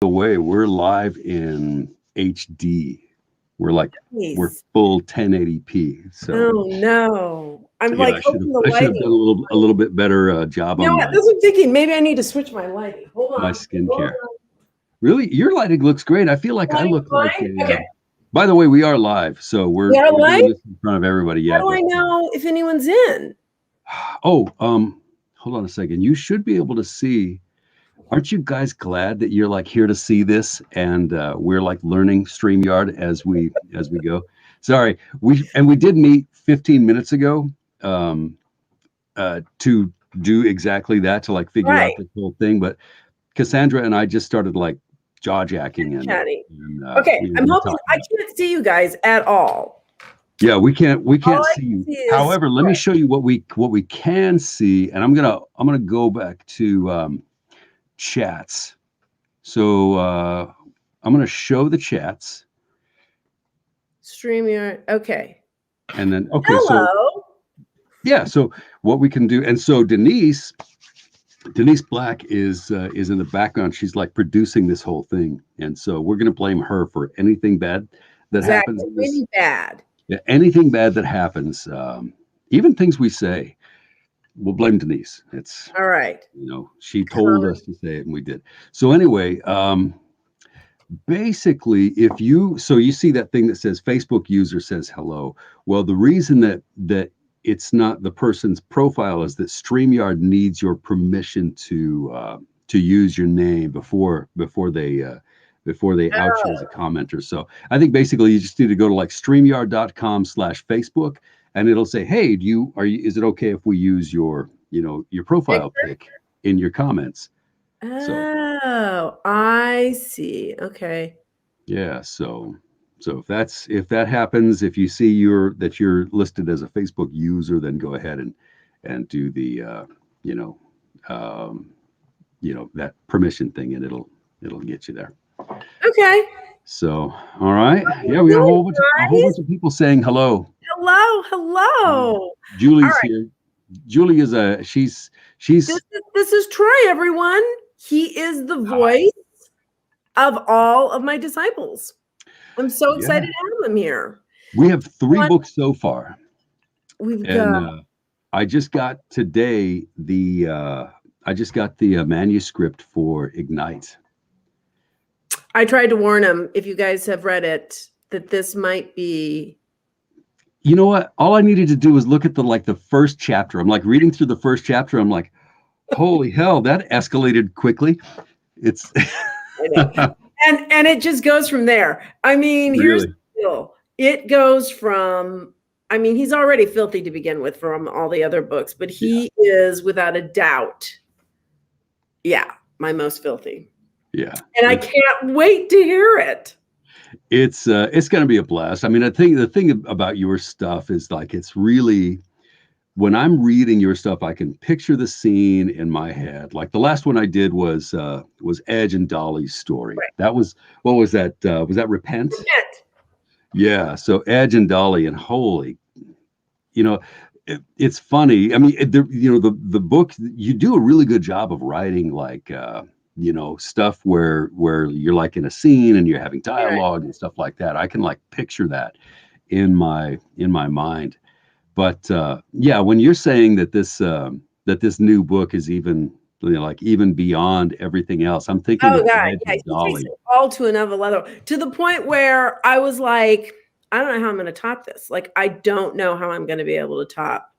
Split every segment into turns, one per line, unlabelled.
the way, we're live in HD. We're
Nice.
full 1080p. So
Oh no. I'm
yeah,
like hoping the
I should have
lighting.
done a little bit better job
You know
on
what?
my
That's what I'm thinking. Maybe I need to switch my lighting. Hold
my
on. Hold
skincare.
on.
Really, your lighting looks great. I feel like I
Lighting
look like
fine?
a.
Okay.
By the way, we are live, so
We are
we're doing
live?
this in front of everybody.
How
Yeah,
do I
but
know if anyone's in?
oh, hold on a second. You should be able to see. Aren't you guys glad that you're like here to see this, and we're like learning StreamYard as we go? Sorry, we did meet 15 minutes ago to do exactly that, to like figure out
Right.
this whole thing. But Cassandra and I just started like jaw jacking
Chatting.
and
Okay. I'm
we're
hoping
talking
I
about.
can't see you guys at all.
Yeah, we
All
can't
I
see
can
you.
see is
However, let me show you what we can see, and I'm gonna go back to chats. So I'm going to show the chats,
StreamYard. Okay.
and then okay. So
Hello.
yeah, so what we can do, and so Denise Black is in the background. She's like producing this whole thing, and so we're going to blame her for anything bad that happens.
Exactly. Really bad.
Yeah, anything bad that happens, even things we say, we'll blame Denise. It's
All right.
she told us to say it, and we did. So anyway, basically, if you so you see that thing that says Facebook user says hello. Well, the reason that it's not the person's profile is that StreamYard needs your permission to use your name before they out you as a commenter. So I think basically you just need to go to like streamyard.com/Facebook, and it'll say, hey, is it okay if we use your profile
Picture?
pic in your comments? So
Oh, I see. Okay.
yeah, so if that happens, if you see you're listed as a Facebook user, then go ahead and do the you know um, that permission thing, and it'll get you there.
Okay.
So all right,
How
yeah,
you
we got
doing,
a whole bunch
guys?
of people saying hello.
Hello, hello. All
Julie's
right.
here. Julie is a she's
This is Troy, everyone. He is the voice of all of my disciples. I'm so excited
yeah.
to have him here.
We have three
What
books so far,
we've
and
got.
I just got today the manuscript for Ignite.
I tried to warn him, if you guys have read it, that this might be.
You know what? All I needed to do was look at the first chapter. I'm like reading through the first chapter. I'm like, holy hell, that escalated quickly. It's
I know. And it just goes from there. I mean, here's
really,
the deal. It goes from, I mean, he's already filthy to begin with from all the other books, but
yeah,
he is without a doubt, yeah, my most filthy.
yeah.
And I can't wait to hear it.
It's going to be a blast. I mean, I think the thing about your stuff is like it's really when I'm reading your stuff, I can picture the scene in my head. Like the last one I did was Edge and Dolly's story.
Right.
That was what was that? Was that Repent?
Repent.
Yeah. So Edge and Dolly, and holy, you know, it's funny. I mean, the book, you do a really good job of writing like stuff where you're like in a scene and you're having
Right.
dialogue and stuff like that. I can like picture that in my mind. But yeah, when you're saying that this new book is even like even beyond everything else, I'm thinking
Oh
of
God,
Edge
yeah,
and
he takes
Dolly.
it all to another level, to the point where I was like, I don't know how I'm going to top this. Like, I don't know how I'm going to be able to top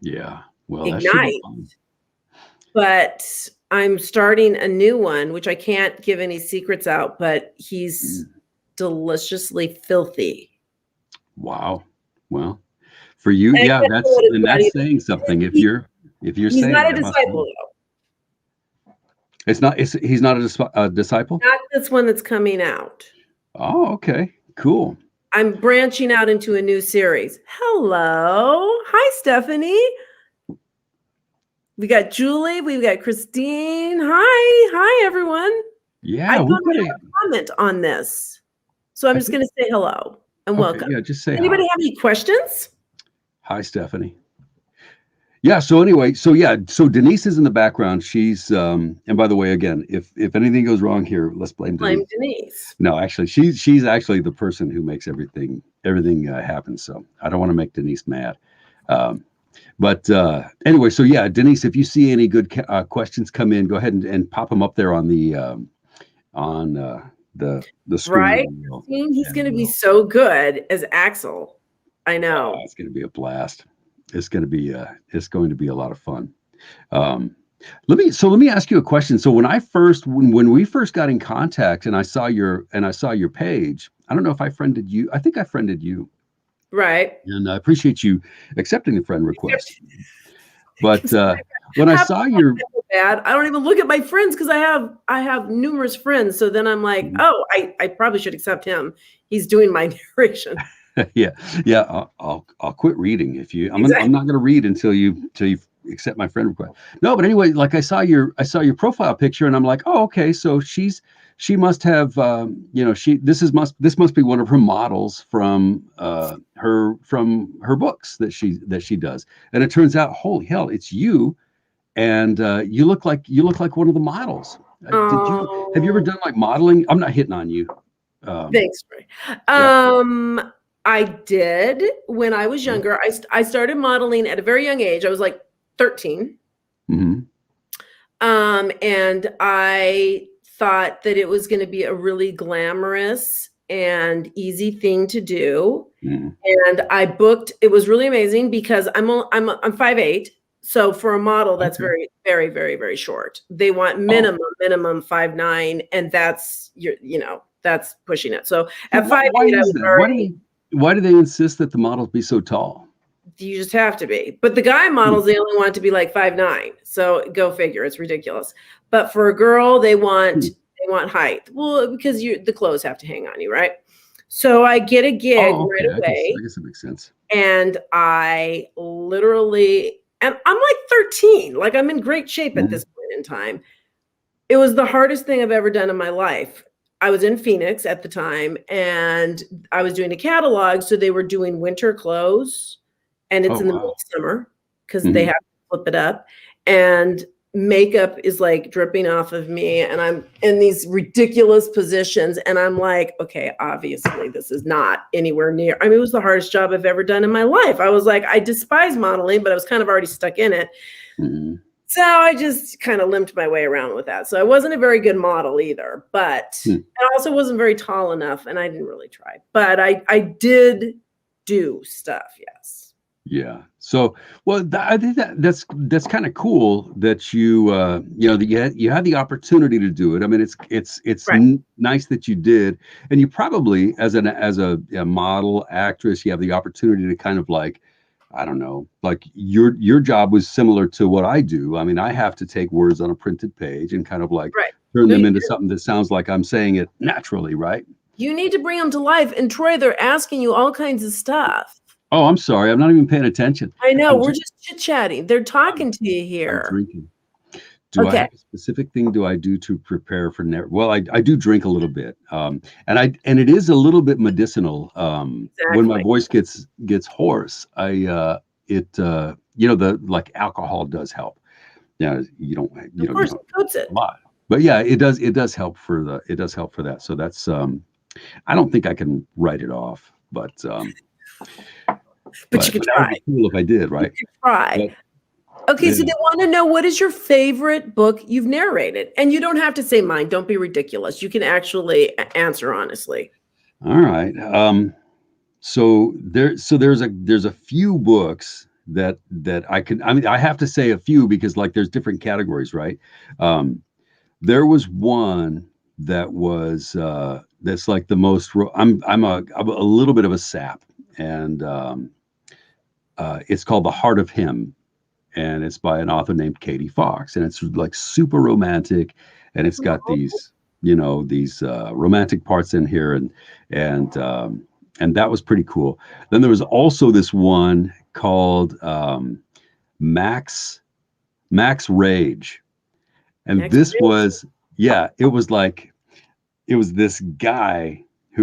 Yeah, well, that should be
Ignite.
fun.
But I'm starting a new one, which I can't give any secrets out, but he's deliciously filthy.
Wow. Well, for you,
And I
yeah,
can't tell what it's about
that's
either.
saying something.
He,
If you're
he's
saying
not a
that must
disciple,
be.
though.
He's not a disciple.
Not this one that's coming out.
Oh, okay, cool.
I'm branching out into a new series. Hello. Hi, Stephanie. We got Julie. We've got Christine. Hi. Hi, everyone. I
Yeah,
don't
we've got
have
a.
a comment on this. So I'm
I
just
think
going to say hello and
okay.
welcome.
Yeah, just say
Anybody
hi.
have any questions?
Hi, Stephanie. Yeah. So anyway, so Denise is in the background. She's and by the way, again, if anything goes wrong here, let's blame
Blame
Denise.
Denise.
No, actually, she's actually the person who makes everything happen. So I don't want to make Denise mad. Um, but anyway, so yeah, Denise, if you see any good questions come in, go ahead and pop them up there on the
Right?
screen.
He's
And
going to be so good as Axel. I know.
it's going to be a blast. It's going to be a lot of fun. Um, let me ask you a question. So when we first got in contact and I saw your page, I don't know if I friended you. I think I friended you,
Right.
and I appreciate you accepting the friend request. But
It's
when I
half the
saw
time
your
I feel bad. I don't even look at my friends because I have numerous friends. So then I'm like, oh, I probably should accept him. He's doing my narration.
yeah, I'll quit reading if you. I'm
Exactly.
not going to read until you accept my friend request. No, but anyway, like I saw your profile picture, and I'm like, oh, okay, so she must have this must be one of her models from her books that she does, and it turns out, holy hell, it's you, and you look like one of the models. Have you ever
Oh,
done like modeling? I'm not hitting on you.
thanks, Ray.
Yeah.
I did when I was younger. I started modeling at a very young age. I was like 13.
Mm-hmm.
And I thought that it was going to be a really glamorous and easy thing to do.
Mm-hmm.
And I booked, it was really amazing because I'm 5'8". So for a model, that's
Okay.
very, very, very, very short. They want
Oh.
minimum 5'9", and that's that's pushing it. So
So
at 5'8", I
is
was
that?
already,
Why do they insist that the models be so tall?
you just have to be. But the guy
Hmm.
models, they only want to be like 5'9". So go figure, it's ridiculous. But for a girl, they want height. Well, because the clothes have to hang on you, right? So I get a gig
Oh,
right
okay.
away,
I guess it makes sense.
and I literally, and I'm like 13, like I'm in great shape at
Mhm.
this point in time. It was the hardest thing I've ever done in my life. I was in Phoenix at the time, and I was doing a catalog, so they were doing winter clothes, and
Oh,
it's in the middle
wow.
of summer because they
Mhm.
have to flip it up, and makeup is like dripping off of me, and I'm in these ridiculous positions, and I'm like, okay, obviously this is not anywhere near. I mean, it was the hardest job I've ever done in my life. I was like, I despise modeling, but I was kind of already stuck in it.
Mhm.
So I just kind of limped my way around with that. So I wasn't a very good model either, but
Hmm.
I also wasn't very tall enough, and I didn't really try. But I did do stuff, yes.
Yeah. So, well, I think that's kind of cool that that you had the opportunity to do it. I mean, it's
Right.
nice that you did, and you probably as a model actress, you have the opportunity to kind of like, I don't know, like your job was similar to what I do. I mean, I have to take words on a printed page and kind of like
Right.
turn
No,
them
you
into something that sounds like I'm saying it naturally, right?
You need to bring them to life. And Troy, they're asking you all kinds of stuff.
Oh, I'm sorry. I'm not even paying attention.
I know.
I'm
We're
dr-
just chit-chatting. They're
I'm,
talking to you
I'm
here.
drinking. Do I
Okay.
have a specific thing do I do to prepare for well, I do drink a little bit. And it is a little bit medicinal. When my
Exactly.
voice gets hoarse, the like alcohol does help. Yeah,
Of
you
course,
don't
it coats
a
it.
lot. But yeah, it does help for that. So that's I don't think I can write it off,
But you
but
could
that would
try.
be cool if I did,
You
right?
could try.
But
Okay, so
yeah.
they want to know, what is your favorite book you've narrated? And you don't have to say mine. Don't be ridiculous. You can actually answer honestly.
All right. So there's a few books that I mean I have to say a few because like there's different categories, right? Um, there was one that was that's like the most I'm a little bit of a sap, and it's called The Heart of Him, and it's by an author named Katie Fox, and it's like super romantic, and it's got these romantic parts in here, and that was pretty cool. Then there was also this one called Max Max Rage, and
Next.
this was it was like it was this guy he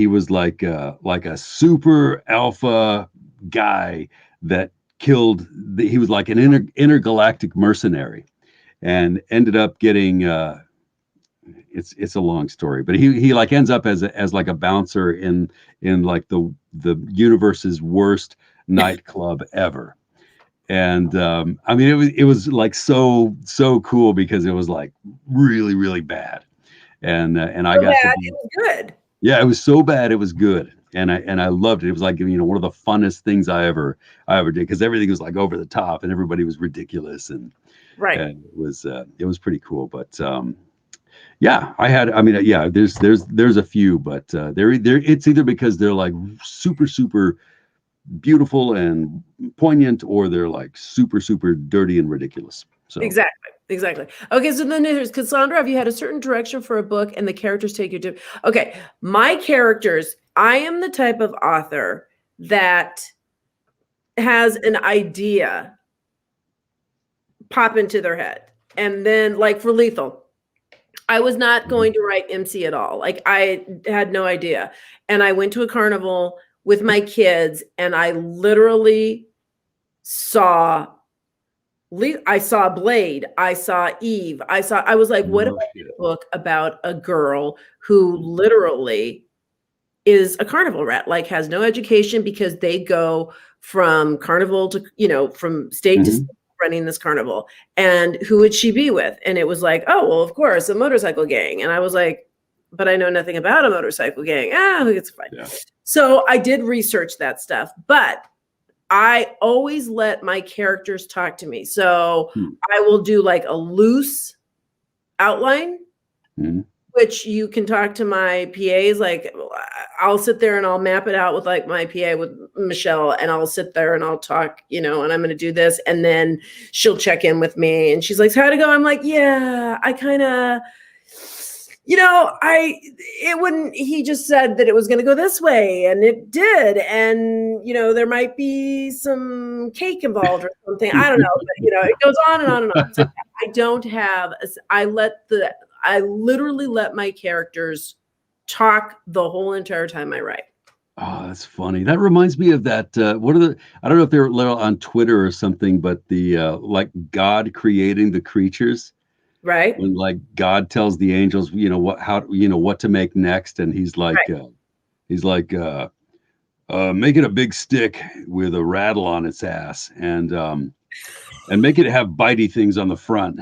was like a super alpha guy that killed. He was like an intergalactic mercenary, and ended up getting. It's a long story, but he like ends up as like a bouncer in like the universe's worst nightclub ever. And I mean, it was like so cool because it was like really really bad, and I
So
got to
bad,
be,
it was good.
yeah, it was so bad it was good, and I loved it. It was like, one of the funnest things I ever did, because everything was like over the top and everybody was ridiculous,
Right.
and it was pretty cool. But yeah, I mean, yeah, there's a few, but they're it's either because they're like super super beautiful and poignant, or they're like super super dirty and ridiculous. So
Exactly. Okay, so then there's Cassandra. Have you had a certain direction for a book and the characters take you to? Okay, my characters, I am the type of author that has an idea pop into their head. And then, like for Lethal, I was not going to write MC at all. Like, I had no idea. And I went to a carnival with my kids, and I literally saw Blade, I saw Eve, I was like, what if I did a book about a girl who literally is a carnival rat, like has no education, because they go from carnival to, from state to state running this carnival. And who would she be with? And it was like, oh, well, of course, a motorcycle gang. And I was like, but I know nothing about a motorcycle gang. It's fine. Yeah. So I did research that stuff, but I always let my characters talk to me. So I will do like a loose outline, which you can talk to my PAs. Like, I'll sit there and I'll map it out with like my PA, with Michelle, and I'll sit there and I'll talk, and I'm going to do this. And then she'll check in with me and she's like, how'd it go? I'm like, yeah, I kind of, he just said that it was going to go this way, and it did. And, there might be some cake involved or something. I don't know, but, it goes on and on and on. So I literally let my characters talk the whole entire time I write.
Oh, that's funny. That reminds me of that. I don't know if they're on Twitter or something, but the like God creating the creatures.
Right.
When like God tells the angels, what to make next. And he's like, make it a big stick with a rattle on its ass, and make it have bitey things on the front.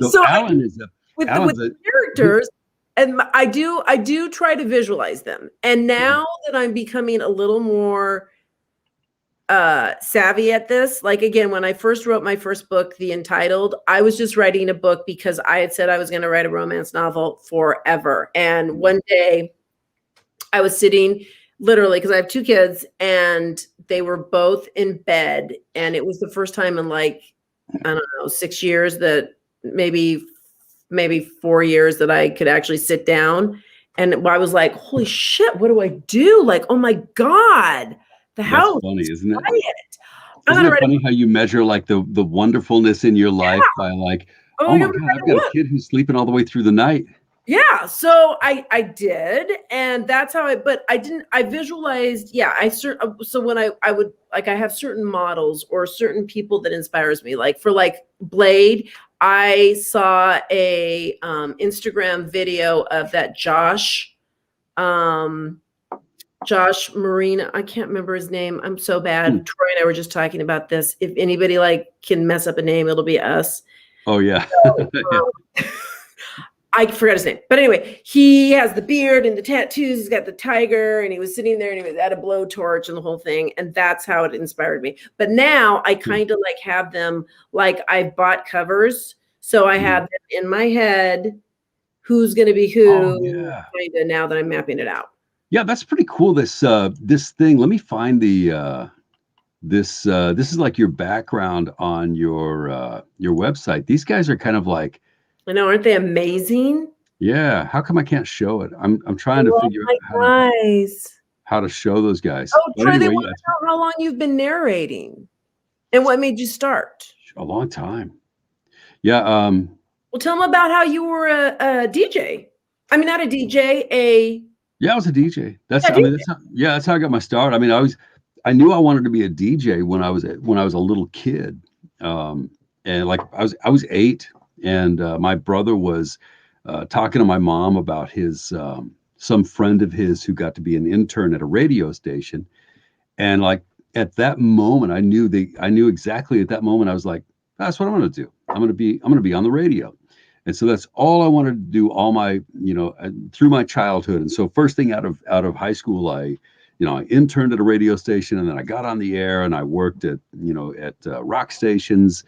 So Alan
with the characters, and I do try to visualize them. And now that I'm becoming a little more savvy at this, like, again, when I first wrote my first book, The Entitled, I was just writing a book because I had said I was going to write a romance novel forever. And one day I was sitting, literally, because I have two kids, and they were both in bed, and it was the first time in like, I don't know, 6 years, that maybe 4 years, that I could actually sit down. And I was like, holy shit, what do I do? Like, oh my God, the house.
That's funny, isn't it? Isn't it funny how you measure like the wonderfulness in your life by like, oh my God, I've got a kid who's sleeping all the way through the night.
Yeah. So I did. And that's how I visualized. Yeah. So when I would, like, I have certain models or certain people that inspires me. Like for like Blade, I saw a Instagram video of that Josh Marina. I can't remember his name. I'm so bad. Troy and I were just talking about this. If anybody like can mess up a name, it'll be us.
Oh yeah.
I forgot his name. But anyway, he has the beard and the tattoos. He's got the tiger, and he was sitting there and he was at a blowtorch and the whole thing. And that's how it inspired me. But now I kind of like have them, like, I bought covers. So I have them in my head, who's going to be who, kind of, now that I'm mapping it out.
Yeah, that's pretty cool. This thing. Let me find the this is like your background on your website. These guys are kind of like,
I know, aren't they amazing?
Yeah. How come I can't show it? I'm trying to figure out how to show those guys.
Oh, Troy, they want to know how long you've been narrating and what made you start.
A long time. Yeah.
Well, tell them about how you were a DJ. I mean, not a DJ,
Yeah, I was a DJ. That's how I got my start. I mean, I knew I wanted to be a DJ when I was a little kid, and like I was 8, and my brother was talking to my mom about his some friend of his who got to be an intern at a radio station, and like at that moment, I knew exactly at that moment I was like, that's what I'm going to do. I'm going to be on the radio. And so that's all I wanted to do all my, through my childhood. And so first thing out of high school, I interned at a radio station, and then I got on the air and I worked at rock stations,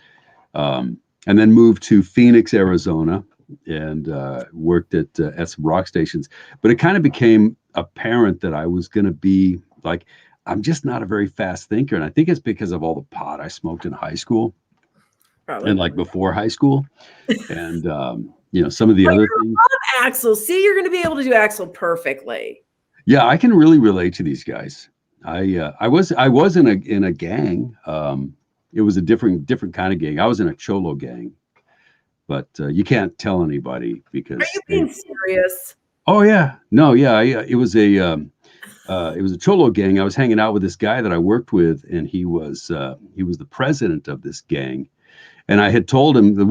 and then moved to Phoenix, Arizona, and worked at some rock stations. But it kind of became apparent that I was going to be like, I'm just not a very fast thinker. And I think it's because of all the pot I smoked in high school. Probably. And like before high school, and some of the other things.
Axel, see, you're going to be able to do Axel perfectly.
Yeah, I can really relate to these guys. I was in a gang. It was a different kind of gang. I was in a cholo gang, but you can't tell anybody because.
Are you being serious?
Oh yeah, no, yeah, it was a cholo gang. I was hanging out with this guy that I worked with, and he was the president of this gang. And I had told him that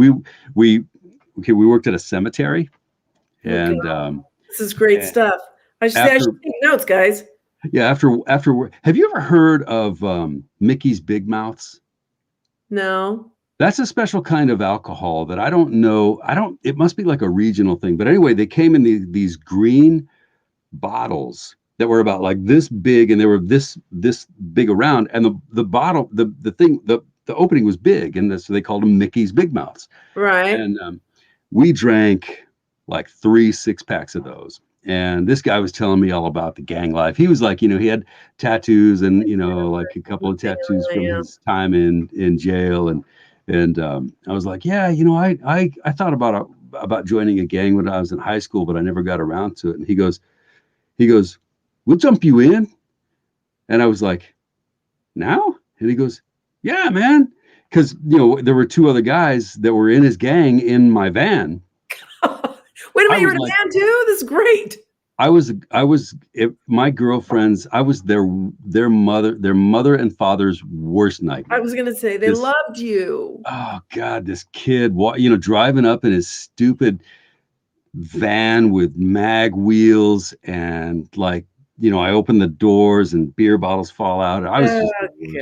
we worked at a cemetery, and
this is great stuff. I should take notes, guys.
Yeah, after have you ever heard of Mickey's Big Mouths?
No.
That's a special kind of alcohol that I don't know. It must be like a regional thing. But anyway, they came in these green bottles that were about like this big, and they were this big around, and the bottle, the opening was big, and so they called them Mickey's Big Mouths.
Right.
And we drank like 3 6-packs of those. And this guy was telling me all about the gang life. He was like, he had tattoos, and like a couple of tattoos from his time in jail. And I was like, yeah, I thought about joining a gang when I was in high school, but I never got around to it. And he goes, we'll jump you in. And I was like, now? And he goes, yeah, man. Because, there were 2 other guys that were in his gang in my van.
Wait a minute, you're in a van too? This is great. My girlfriends, I was their mother and father's worst nightmare. I was going to say, they loved you.
Oh God, this kid, driving up in his stupid van with mag wheels, and like, I open the doors and beer bottles fall out. I was just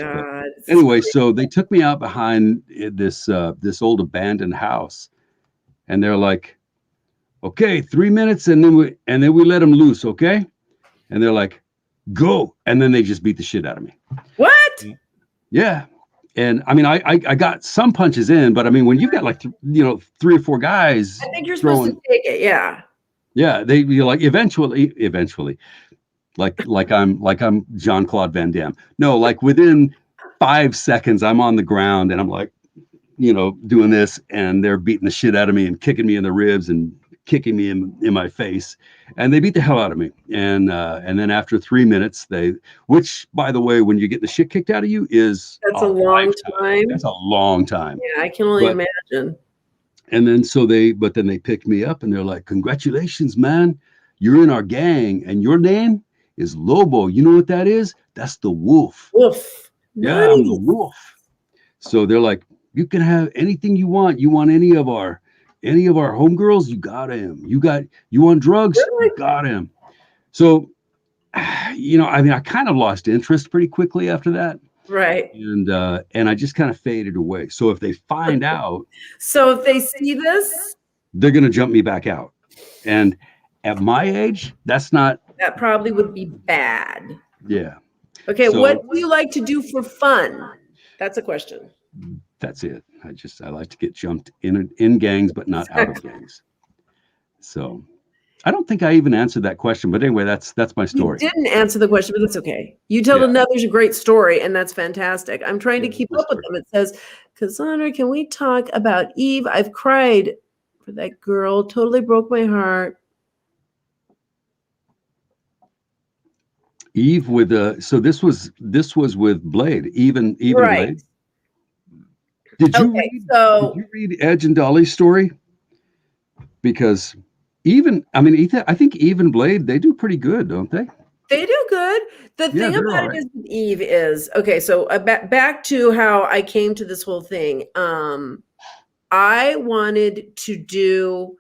God. Anyway, so they took me out behind this old abandoned house, and they're like, okay, 3 minutes, and then we let them loose, okay? And they're like, go, and then they just beat the shit out of me.
What?
Yeah, and I mean, I got some punches in, but I mean, when you've got like 3 or 4 guys,
I think you're supposed to take it. Yeah.
Yeah, you're like eventually. Like I'm Jean-Claude Van Damme. No, like within 5 seconds, I'm on the ground and I'm like, doing this, and they're beating the shit out of me and kicking me in the ribs and kicking me in my face, and they beat the hell out of me. And then after 3 minutes, which by the way, when you get the shit kicked out of you,
that's a long time.
That's a long time.
Yeah, I can only imagine.
And then then they picked me up, and they're like, congratulations, man, you're in our gang, and your name is Lobo. You know what that is? That's the wolf.
Wolf.
Yeah, nice. I'm the wolf. So they're like, you can have anything you want. You want any of our homegirls? You got him. You want drugs? Really? You got him. So, I mean, I kind of lost interest pretty quickly after that.
Right.
And I just kind of faded away. So if they find out,
so if they see this,
they're going to jump me back out. And at my age, that
probably would be bad.
Yeah.
Okay. So, what do you like to do for fun? That's a question.
That's it. I like to get jumped in gangs, but not out of gangs. So I don't think I even answered that question, but anyway, that's my story.
You didn't answer the question, but that's okay. You told another's a great story, and that's fantastic. I'm trying to keep up with them. It says, Cassandra, can we talk about Eve? I've cried for that girl. Totally broke my heart.
Eve with so this was with Blade, even right. Blade. Did you read Edge and Dolly's story? Because I think Eve and Blade, they do pretty good, don't they?
They do good. good. The
Yeah,
thing
they're
about
all
it
right.
is with Eve is okay. So back to how I came to this whole thing. I wanted to do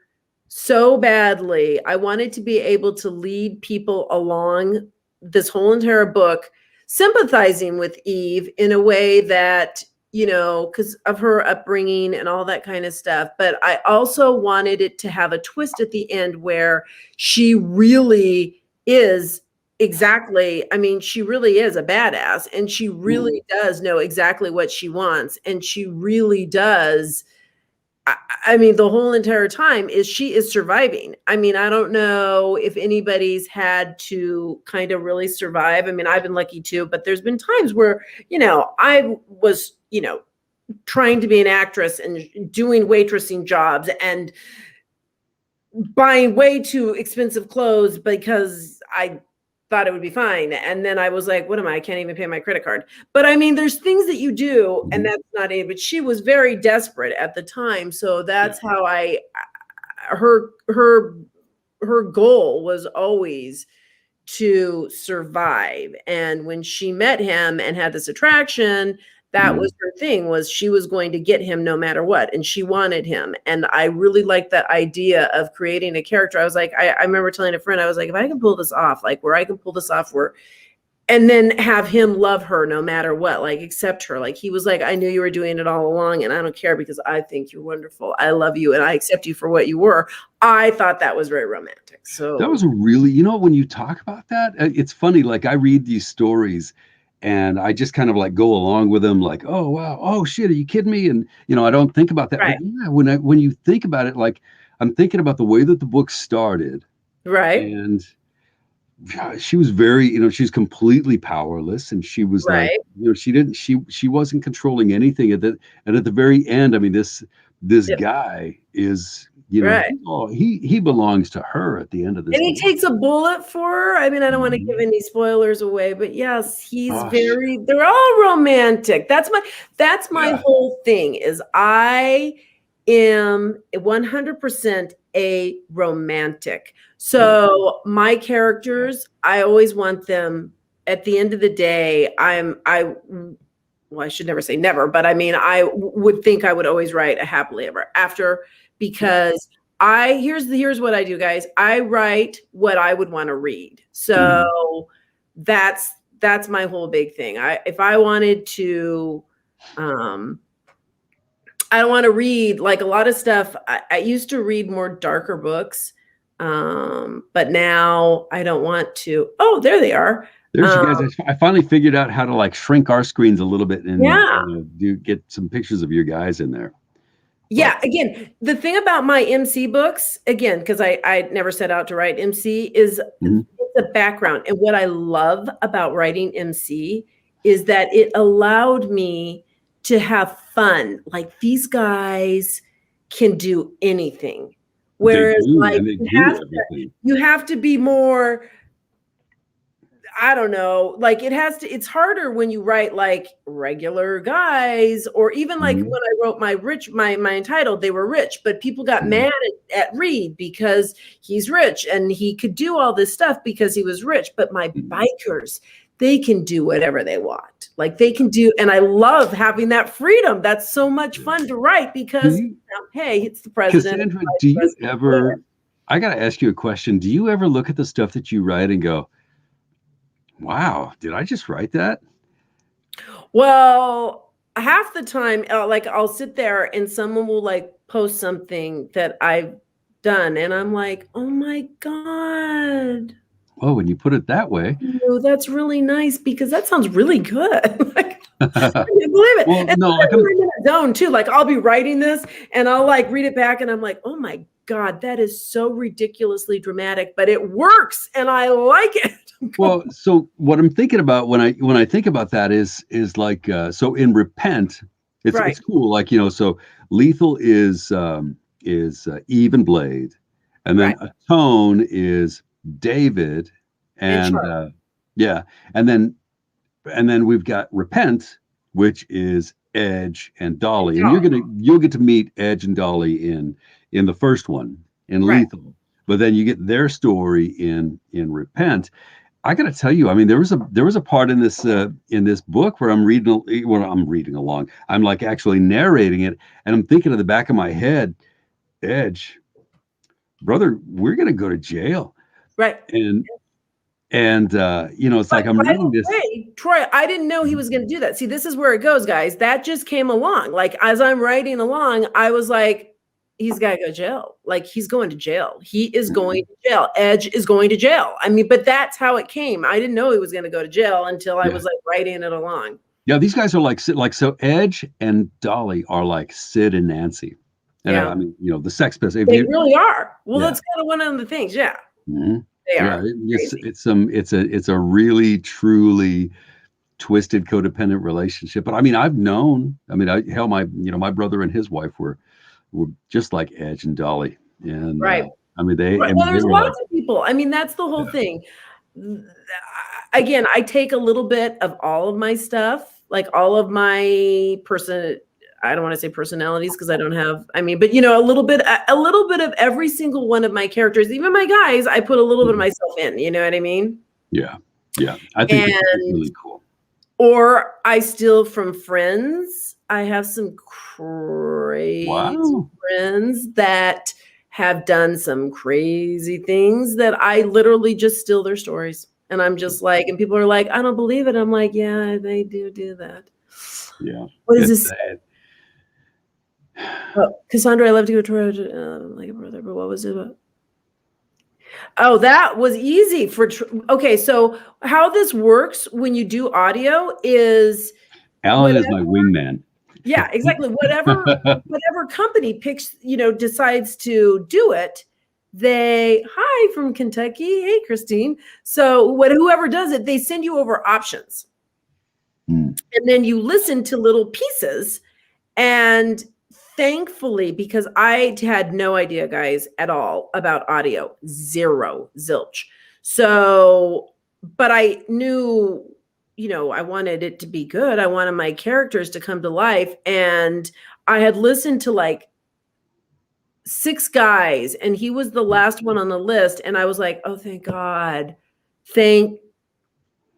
so badly. I wanted to be able to lead people along this whole entire book, sympathizing with Eve in a way that, you know, because of her upbringing and all that kind of stuff. But I also wanted it to have a twist at the end where she really is exactly, I mean, she really is a badass and she really does know exactly what she wants. And she really does. I mean, the whole entire time is she is surviving. I mean, I don't know if anybody's had to kind of really survive. I mean, I've been lucky too, but there's been times where, you know, I was, you know, trying to be an actress and doing waitressing jobs and buying way too expensive clothes because I thought it would be fine. And then I was like, what am I? I can't even pay my credit card. But I mean, there's things that you do, and that's not it. But she was very desperate at the time. So that's how her goal was always to survive. And when she met him and had this attraction, that was her thing, was she was going to get him no matter what, and she wanted him. And I really liked that idea of creating a character. I was like, I remember telling a friend, I was like, if I can pull this off, like where I can pull this off where, and then have him love her no matter what, like accept her. Like he was like, I knew you were doing it all along and I don't care because I think you're wonderful. I love you and I accept you for what you were. I thought that was very romantic. So
That was a really, you know, when you talk about that, it's funny. Like I read these stories and I just kind of like go along with them, like, oh wow, oh shit, are you kidding me? And you know, I don't think about that. But
right,
yeah, when you think about it, like I'm thinking about the way that the book started,
right,
and yeah, she was very, you know, she's completely powerless, and she was like,
right,
you know, she wasn't controlling anything at the, and at the very end, I mean, this
yep,
guy is, you know,
right.
he belongs to her at the end of this
And he
book.
takes a bullet for her. I mean, I don't want to give
Mhm.
any spoilers away, but yes, he's
Gosh,
very, they're all romantic. That's my
yeah.
whole thing is I am 100% a romantic.
Yeah.
So my characters, I always want them at the end of the day, well, I should never say never, but I mean, would think I would always write a happily ever after
Yeah.
because here's what I do, guys. I write what I would want to read.
Mhm.
So that's my whole big thing. If I wanted to, um, I don't want to read like a lot of stuff. I used to read more darker books, but now I don't want to. Oh, there they are.
There's you
Um,
guys. I finally figured out how to like shrink our screens a little bit and
yeah.
do get some pictures of your guys in there. But
Yeah, again, the thing about my MC books, again, because I never set out to write MC, is
mhm.
it's a background. And what I love about writing MC is that it allowed me to have fun. Like these guys can do anything.
They
Whereas
do,
like
man. They do everything.
you have to be more, I don't know, like it's harder when you write like regular guys, or even like
Mhm.
when I wrote my entitled, they were rich, but people got
Mhm.
mad at Reed because he's rich and he could do all this stuff because he was rich. But my
Mhm.
bikers, they can do whatever they want. Like they can do, and I love having that freedom. That's so much
Yeah.
fun to write
Do
because,
you,
hey, it's the president,
Cassandra,
vice
do you
president, whatever.
ever, I got to ask you a question. Do you ever look at the stuff that you write and go, wow, did I just write that?
Well, half the time, like I'll sit there and someone will like post something that I've done, and I'm like, oh my God,
Oh, when you put it that way.
oh, that's really nice because that sounds really good. Like, I can't believe it.
Well,
And
no, like
sometimes I'm in a zone too. Like I'll be writing this and I'll like read it back and I'm like, oh my God, that is so ridiculously dramatic, but it works and I like it.
well, so what I'm thinking about when I think about that is like so in Repent,
Right,
it's cool. Like, you know, so Lethal is Eve and Blade, and then
right.
Atone is David,
And
and
Charlie,
yeah, and then we've got Repent, which is Edge and
and
Dolly, and
Dolly.
you'll get to meet Edge and Dolly in the first one in
Right.
Lethal, but then you get their story in Repent. I got to tell you, I mean, there was a part in this book where I'm reading along. I'm like actually narrating it, and I'm thinking in the back of my head, Edge, brother, we're gonna go to jail.
Right.
And it's
But
like I'm
by
reading
the
this.
way, Troy, I didn't know he was going to do that. See, this is where it goes, guys. That just came along. Like as I'm writing along, I was like, he's got to go to jail. Like he's going to jail. He is going to jail. Edge is going to jail. I mean, but that's how it came. I didn't know he was going to go to jail until I
Yeah.
was like writing it along.
Yeah, these guys are like so Edge and Dolly are like Sid and Nancy. And
Yeah.
I mean, the Sex Pistols.
They really are. Well,
Yeah.
that's kind of one of the things. Yeah.
Mhm.
They
Yeah,
are.
it's a really truly twisted codependent relationship. But I mean, my brother and his wife were just like Edge and Dolly. And
Right.
I mean, they
Well, there's
were
lots of people. I mean, that's the whole thing. Again, I take a little bit of all of my stuff, like all of my I don't want to say personalities because I don't have, I mean, but a little bit of every single one of my characters, even my guys, I put a little bit of myself in, you know what I mean?
Yeah. Yeah. I think it's really cool.
Or I steal from friends. I have some crazy friends that have done some crazy things that I literally just steal their stories. And I'm just like, and people are like, I don't believe it. I'm like, yeah, they do that.
Yeah.
What is this? Oh, Cassandra, I love to go to like a brother, but what was it about? Oh, that was easy okay. So how this works when you do audio is
Alan is my wingman.
Yeah, exactly. Whatever company picks, decides to do it, hi from Kentucky. Hey, Christine. So whoever does it, they send you over options. And then you listen to little pieces. And thankfully, because I had no idea, guys, at all about audio, zero, zilch. So, but I knew, I wanted it to be good. I wanted my characters to come to life. And I had listened to like 6 guys, and he was the last one on the list. And I was like, oh, thank God. Thank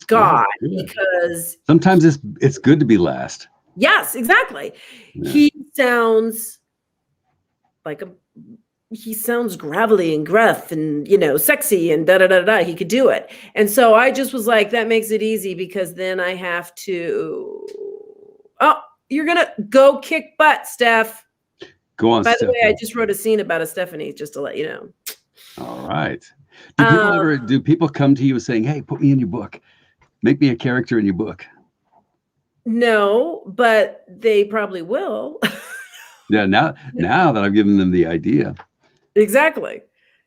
God. Because
sometimes it's good to be last.
Yes, exactly. Yeah. He sounds gravelly and gruff and, sexy and da-da-da-da. He could do it. And so I just was like, that makes it easy because then I have to, you're going to go kick butt, Steph.
Go on,
By the way, I just wrote a scene about a Stephanie, just to let you know.
All right. Do people come to you saying, hey, put me in your book? Make me a character in your book?
No, but they probably will.
Yeah, now that I've given them the idea.
Exactly.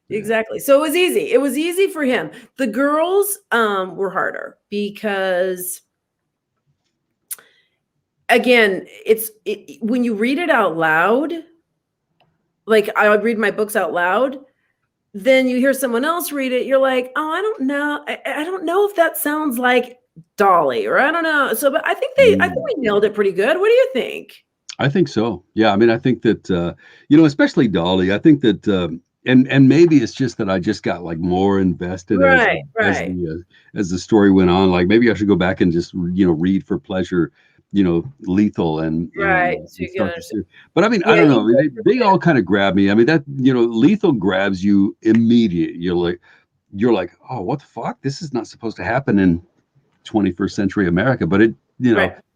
So it was easy. It was easy for him. The girls were harder because, again, when you read it out loud, like I would read my books out loud, then you hear someone else read it. You're like, oh, I don't know. I don't know if that sounds like Dolly, or I don't know. So, but I think we nailed it pretty good. What do you think?
I think so. Yeah. I mean, I think that, especially Dolly, I think that, and maybe it's just that I just got like more invested as the story went on. Like maybe I should go back and just, read for pleasure, Lethal and but I mean, I don't know. I mean, they all kind of grab me. I mean, that, Lethal grabs you immediate. You're like, oh, what the fuck? This is not supposed to happen in 21st century America, but it,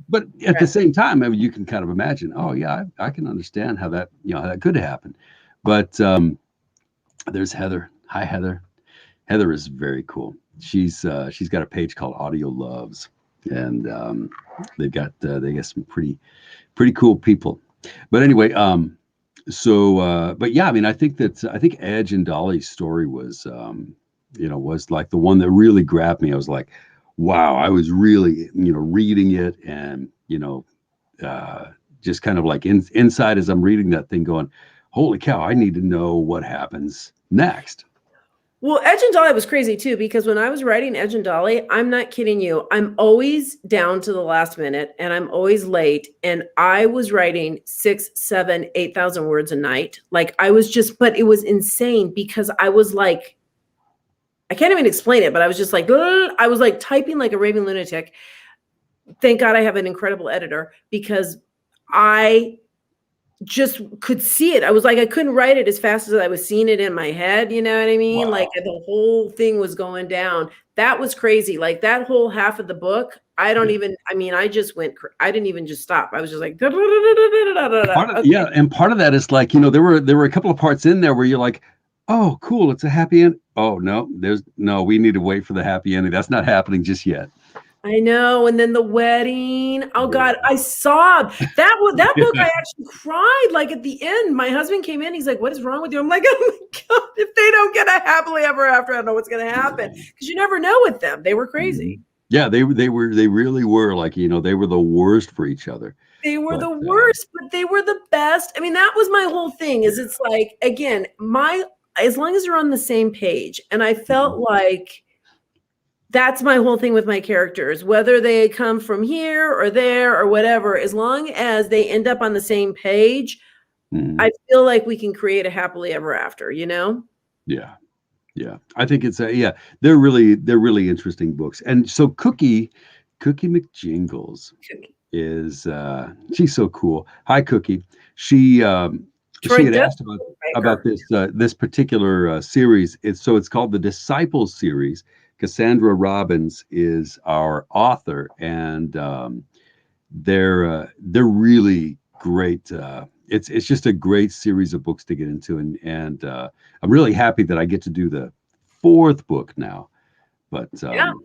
but at the same time, I mean, you can kind of imagine, oh yeah, I can understand how that, how that could happen. But there's Heather. Hi, Heather. Heather is very cool. She's got a page called Audio Loves, and they got some pretty cool people. But anyway, but yeah, I mean, I think Edge and Dolly's story was, was like the one that really grabbed me. I was like, wow, I was really, reading it and, just kind of like inside as I'm reading that thing going, holy cow, I need to know what happens next.
Well, Edge and Dolly was crazy too, because when I was writing Edge and Dolly, I'm not kidding you. I'm always down to the last minute and I'm always late. And I was writing 6,000, 7,000, 8,000 words a night. Like I was but it was insane because I was like, I can't even explain it, but I was just like, "Ugh." I was like typing like a raving lunatic. Thank God I have an incredible editor, because I just could see it. I was like, I couldn't write it as fast as I was seeing it in my head. You know what I mean?
Wow.
Like the whole thing was going down. That was crazy. Like that whole half of the book, I don't even, I mean, I just went, I didn't even just stop. I was just like,
Part of,
okay.
yeah, and part of that is like, there were a couple of parts in there where you're like, oh, cool, it's a happy end. Oh no, we need to wait for the happy ending. That's not happening just yet.
I know. And then the wedding. Oh God,
Yeah.
I sobbed. That book, I actually cried like at the end. My husband came in, he's like, what is wrong with you? I'm like, oh my God, if they don't get a happily ever after, I don't know what's gonna happen. Because you never know with them. They were crazy.
Yeah, they really were like, they were the worst for each other.
They were the worst, but they were the best. I mean, that was my whole thing, is it's like, again, as long as you're on the same page. And I felt like that's my whole thing with my characters, whether they come from here or there or whatever, as long as they end up on the same page, I feel like we can create a happily ever after,
Yeah. Yeah. I think they're really interesting books. And so Cookie McJingles is she's so cool. Hi, Cookie. She had asked about this particular series. It's called the Disciples series. Cassandra Robbins is our author, and they're really great. It's just a great series of books to get into, and I'm really happy that I get to do the 4th book now. But
the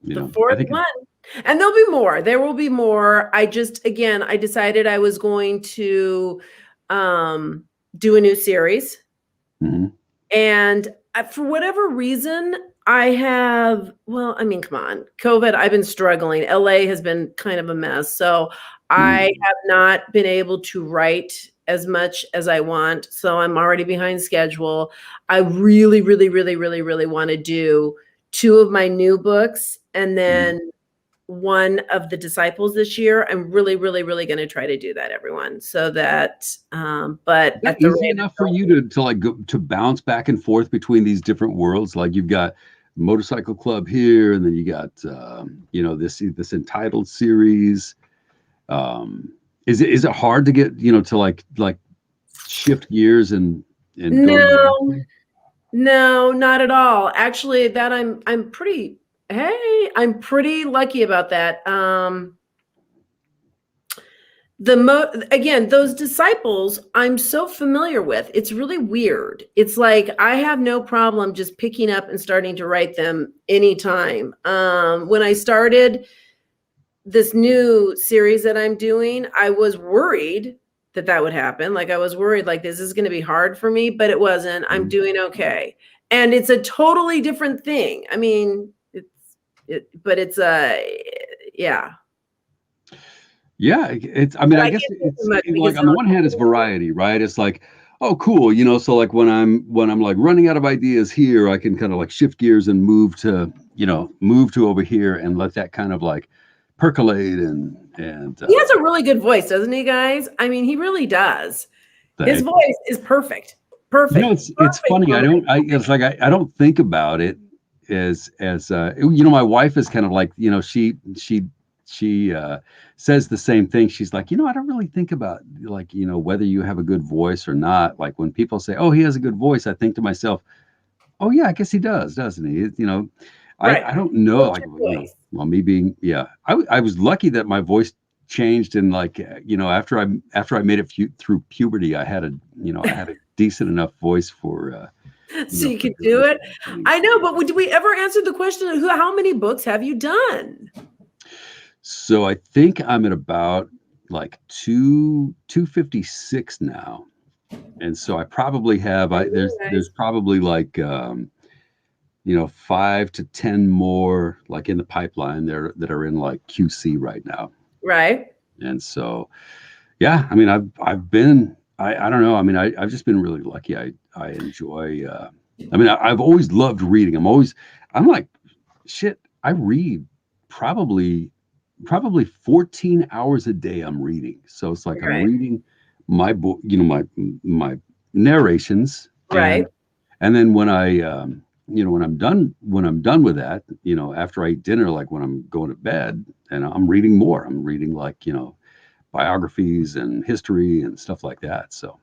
4th one, and there'll be more. There will be more. I decided I was going to do a new series, and for whatever reason, I have, well, I mean, come on, COVID, I've been struggling. LA has been kind of a mess. So I have not been able to write as much as I want. So I'm already behind schedule. I really, really, really, really, really want to do 2 of my new books and then one of the Disciples this year. I'm really, really, really going to try to do that, everyone. So that, but at the
easy enough for you to like go to bounce back and forth between these different worlds. Like you've got Motorcycle Club here, and then you got this Entitled series. Is it hard to get to like shift gears and
no, not at all. Actually, that I'm pretty lucky about that. Again, those Disciples I'm so familiar with. It's really weird. It's like I have no problem just picking up and starting to write them anytime. When I started this new series that I'm doing, I was worried that would happen. Like I was worried like this is going to be hard for me, but it wasn't. I'm doing okay. And it's a totally different thing. I mean, yeah.
Yeah, I guess it's like on the one hand, it's variety, right? It's like, oh, cool, so like when I'm like running out of ideas here, I can kind of like shift gears and move to over here and let that kind of like percolate and
he has a really good voice, doesn't he, guys? I mean, he really does. His voice is perfect.
It's funny. I don't think about it as my wife is kind of like, she says the same thing. She's like, I don't really think about like, whether you have a good voice or not. Like when people say, oh, he has a good voice, I think to myself, oh yeah, I guess he does, doesn't he?
Right.
I don't know. Like, well, me being, I was lucky that my voice changed and like, after I made it through puberty, I had a decent enough voice for,
so you could do it. I know, but did we ever answer the question of how many books have you done?
So I think I'm at about like 256 now. And so I probably have, there's probably like, 5 to 10 more like in the pipeline there that are in like QC right now.
Right.
And so, yeah, I mean, I've been, I don't know. I mean, I've just been really lucky. I enjoy, I've always loved reading. I'm like, shit, I read probably 14 hours a day I'm reading. So it's like, I'm reading my book, my narrations.
Right.
And then when I when I'm done with that, after I eat dinner, like when I'm going to bed, and I'm reading more. I'm reading like, biographies and history and stuff like that. So,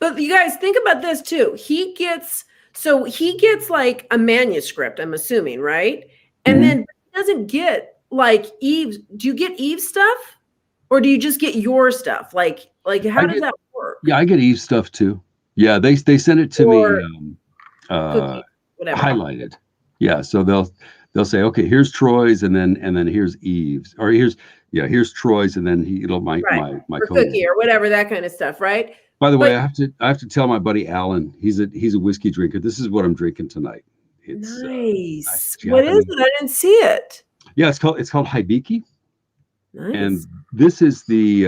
but you guys think about this too. He gets like a manuscript, I'm assuming, right? And
mhm.
then he doesn't get like Eve's. Do you get Eve's stuff? Or do you just get your stuff? Like how does that work?
Yeah, I get Eve stuff too. Yeah, they send it to me
Or cookies, whatever.
highlighted. Yeah, so they'll say, okay, here's Troy's, and then here's Eve's, or here's Troy's, and then it'll my
Right.
my
Or
code.
cookie or whatever, that kind of stuff, right?
By the way,
But
I have to tell my buddy Alan, he's a whiskey drinker. This is what I'm drinking tonight. It's nice
nice. What is
Japanese.
it? I didn't see it.
Yeah, it's called Hibiki, and
Nice.
this is it's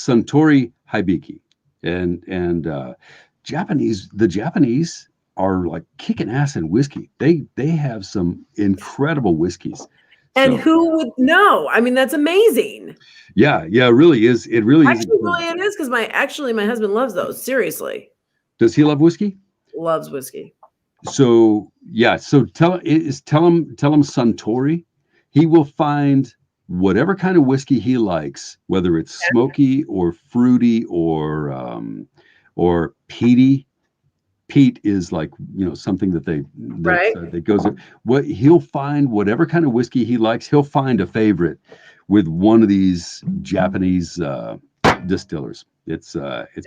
Suntory Hibiki, and the Japanese are like kicking ass in whiskey. They have some incredible whiskeys.
And
So
who would know? I mean, that's amazing.
yeah, it really is. It really is.
Actually, really it is because my husband loves those. Seriously.
Does he love whiskey?
Loves whiskey.
So yeah, so tell him Suntory. He will find whatever kind of whiskey he likes, whether it's smoky or fruity or peaty. Peat is like something that goes. What he'll find, whatever kind of whiskey he likes, he'll find a favorite with one of these Japanese distillers. It's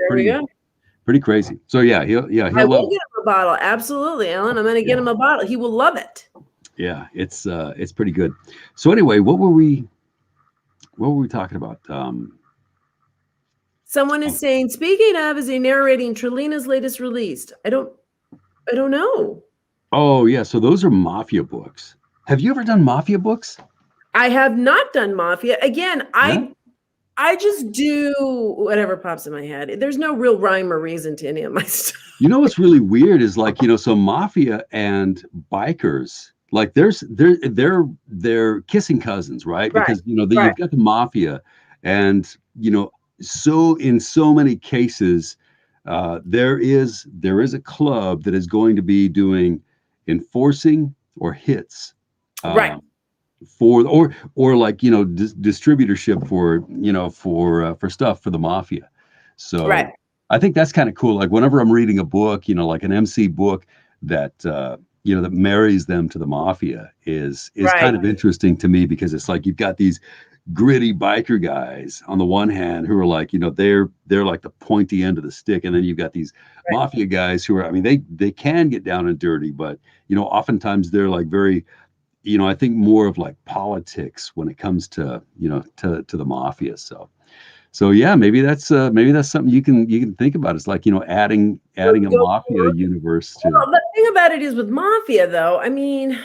pretty crazy. So yeah, he'll
I
love
will get him a bottle. Absolutely, Ellen. I'm going to get him a bottle. He will love it.
Yeah, it's pretty good. So anyway, what were we talking about?
Someone is saying, speaking of, is he narrating Trelina's latest release? I don't know.
Oh yeah, so those are mafia books. Have you ever done mafia books?
I have not done mafia. Again,
Yeah?
I just do whatever pops in my head. There's no real rhyme or reason to any of my stuff.
What's really weird is like, so mafia and bikers, like they're kissing cousins, right? Because you've got the mafia, and so in so many cases, there is a club that is going to be doing enforcing or hits,
Right.
for or like distributorship for stuff for the mafia. So
Right.
I think that's kind of cool. Like whenever I'm reading a book, like an MC book that that marries them to the mafia is kind of interesting to me, because it's like you've got these gritty biker guys on the one hand who are like, they're like the pointy end of the stick, and then you've got these mafia guys who are, I mean, they can get down and dirty, but oftentimes they're like very, I think more of like politics when it comes to to the mafia. So yeah, maybe that's something you can think about. It's like adding a mafia universe to.
Well, the thing about it is with mafia, though, I mean,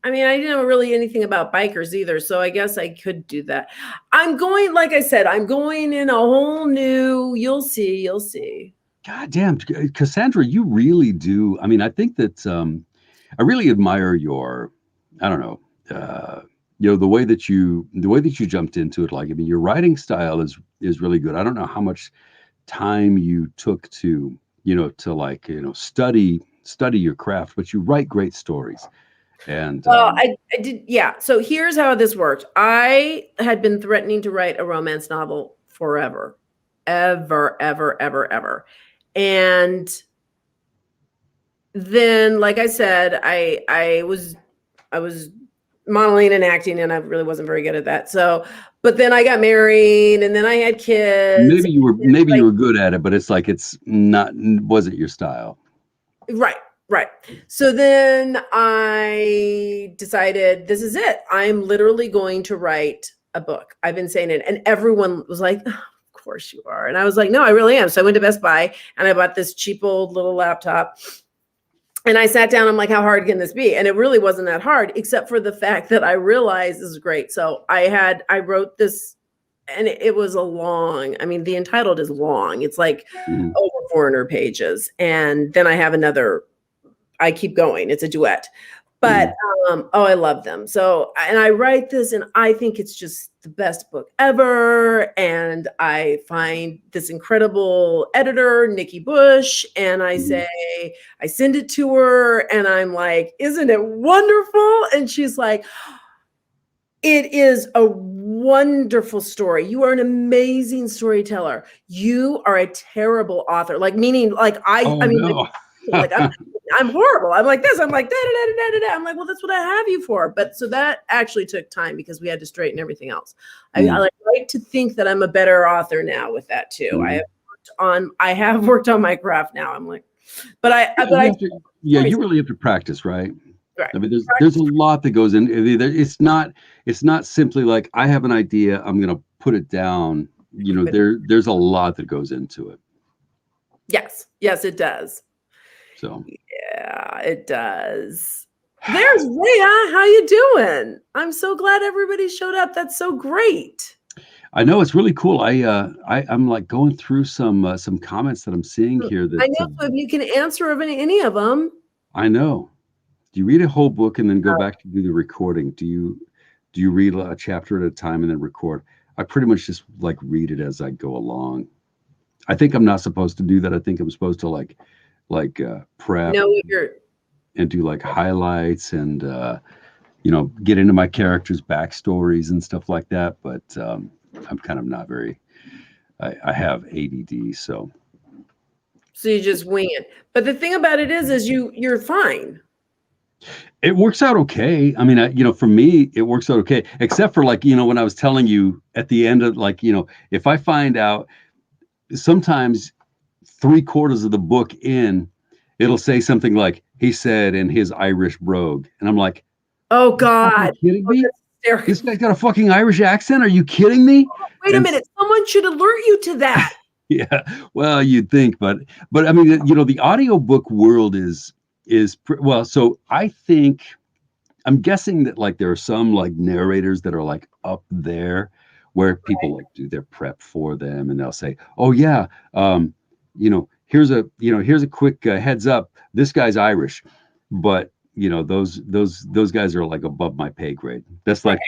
I didn't know really anything about bikers either, so I guess I could do that. Like I said, I'm going in a whole new. You'll see.
God damn, Cassandra, you really do. I mean, I think that I really admire your, I don't know, the way that you jumped into it. Like, I mean, your writing style is really good. I don't know how much time you took to study your craft, but you write great stories. And
I did, yeah. So here's how this worked. I had been threatening to write a romance novel forever, ever. And then, like I said, I was modeling and acting, and I really wasn't very good at that. So, but then I got married, and then I had kids.
Maybe you were good at it, but it's like wasn't your style.
Right. So then I decided, this is it. I'm literally going to write a book. I've been saying it. And everyone was like, oh, of course you are. And I was like, no, I really am. So I went to Best Buy and I bought this cheap old little laptop. And I sat down, I'm like, how hard can this be? And it really wasn't that hard, except for the fact that I realized this is great. So I wrote this, and it was the entitled is long. It's like over 400 pages. And then I have I keep going. It's a duet. But oh, I love them. So, and I write this, and I think it's just the best book ever. And I find this incredible editor, Nikki Bush, and I say, I send it to her, and I'm like, "Isn't it wonderful?" And she's like, "It is a wonderful story. You are an amazing storyteller. You are a terrible author." Like, meaning, like
Oh
I mean,
no.
like I'm horrible. I'm like this. I'm like da da da da da da. I'm like, well, that's what I have you for. But so that actually took time because we had to straighten everything else. I like to think that I'm a better author now with that too. I have worked on my craft now. I'm like, but
you really have to practice, right?
Right.
I mean, there's a lot that goes in. It's not simply like I have an idea, I'm going to put it down. You know, there's a lot that goes into it.
Yes, it does.
So
yeah, it does. There's Rhea. How you doing? I'm so glad everybody showed up. That's so great.
I know it's really cool. I'm like going through some comments that I'm seeing here. That
I know if you can answer any of them.
I know. Do you read a whole book and then go back to do the recording? Do you read a chapter at a time and then record? I pretty much just like read it as I go along. I think I'm not supposed to do that. I think I'm supposed to like prep and do like highlights and get into my characters' backstories and stuff like that. But I'm kind of not very. I have ADD, so
you just wing it. But the thing about it is you're fine.
It works out okay. I mean, for me, it works out okay, except for like, when I was telling you at the end of like, if I find out sometimes 3/4 of the book in, it'll say something like, he said in his Irish brogue. And I'm like,
oh God.
Are you kidding me? This guy's got a fucking Irish accent. Are you kidding me?
Wait a minute. Someone should alert you to that.
Yeah. Well, you'd think, but I mean, the audiobook world is well, so I think I'm guessing that like there are some like narrators that are like up there where people like do their prep for them and they'll say, oh yeah, here's a quick heads up, this guy's Irish, but those guys are like above my pay grade. That's like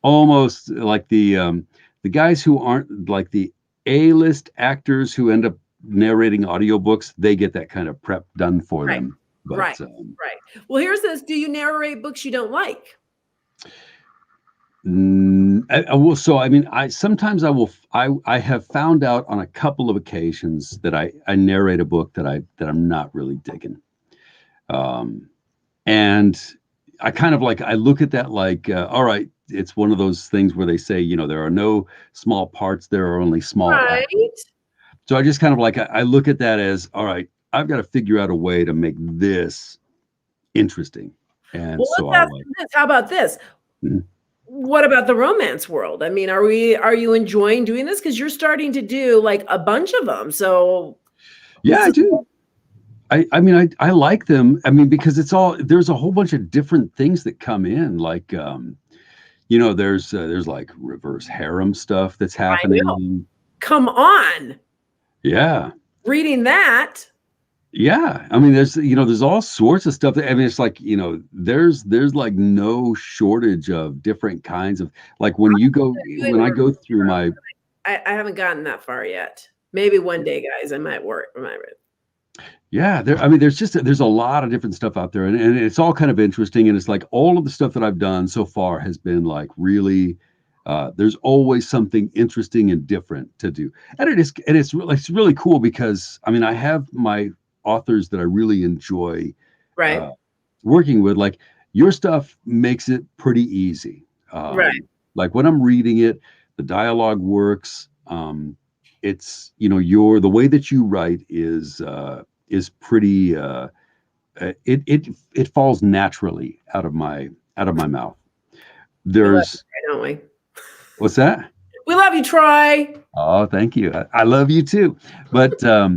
almost like the guys who aren't like the A-list actors who end up narrating audiobooks, they get that kind of prep done for them. But,
right. Well, here's this. Do you narrate books you don't like?
I will. So, I mean, sometimes I will. I have found out on a couple of occasions that I narrate a book that I'm not really digging, and I kind of like I look at that like, all right, it's one of those things where they say, there are no small parts, there are only small acts. So I just kind of like I look at that as, all right, I've got to figure out a way to make this interesting. And so
how about this? What about the romance world? I mean, are you enjoying doing this? Because you're starting to do like a bunch of them. So
yeah, I do. I mean, I like them. I mean, because there's a whole bunch of different things that come in. Like, there's like reverse harem stuff that's happening.
Come on.
Yeah.
Reading that.
Yeah. I mean, there's all sorts of stuff I mean, it's like, there's like no shortage of different kinds of, like when I go through my,
I haven't gotten that far yet. Maybe one day, guys, I might read.
Yeah. There's a lot of different stuff out there and it's all kind of interesting. And it's like all of the stuff that I've done so far has been like really, there's always something interesting and different to do. And it's really cool because I mean, I have my authors that I really enjoy working with. Like your stuff makes it pretty easy. Like when I'm reading it, the dialogue works. It's, the way that you write is pretty, it falls naturally out of my mouth. There's,
don't we?
What's that?
We love you, Troy.
Oh, thank you. I love you too. But I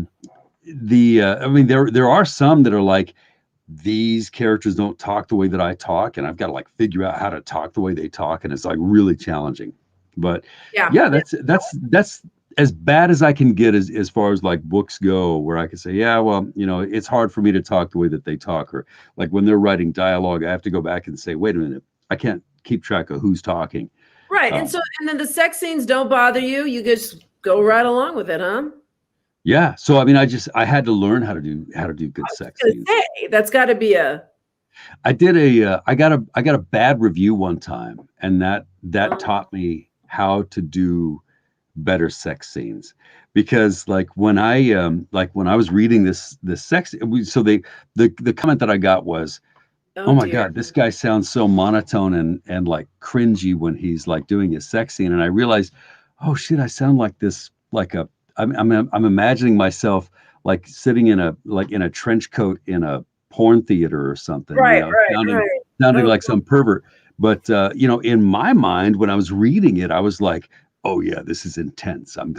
mean, there are some that are like, these characters don't talk the way that I talk, and I've got to like figure out how to talk the way they talk, and it's like really challenging. But yeah, that's as bad as I can get as far as like books go, where I can say, yeah, well, it's hard for me to talk the way that they talk, or like when they're writing dialogue, I have to go back and say, wait a minute, I can't keep track of who's talking.
Right. And then the sex scenes don't bother you. You just go right along with it, huh?
Yeah. So I mean, I had to learn how to do good sex scenes.
That's got to be a.
I got a bad review one time, and that taught me how to do better sex scenes, because like when I was reading this sex, so the comment that I got was, oh my God, this guy sounds so monotone and like cringy when he's like doing his sex scene. And I realized, oh shit, I sound like this, I'm imagining myself like sitting in a trench coat in a porn theater or something, sounding like some pervert. But in my mind, when I was reading it, I was like, oh yeah, this is intense. I'm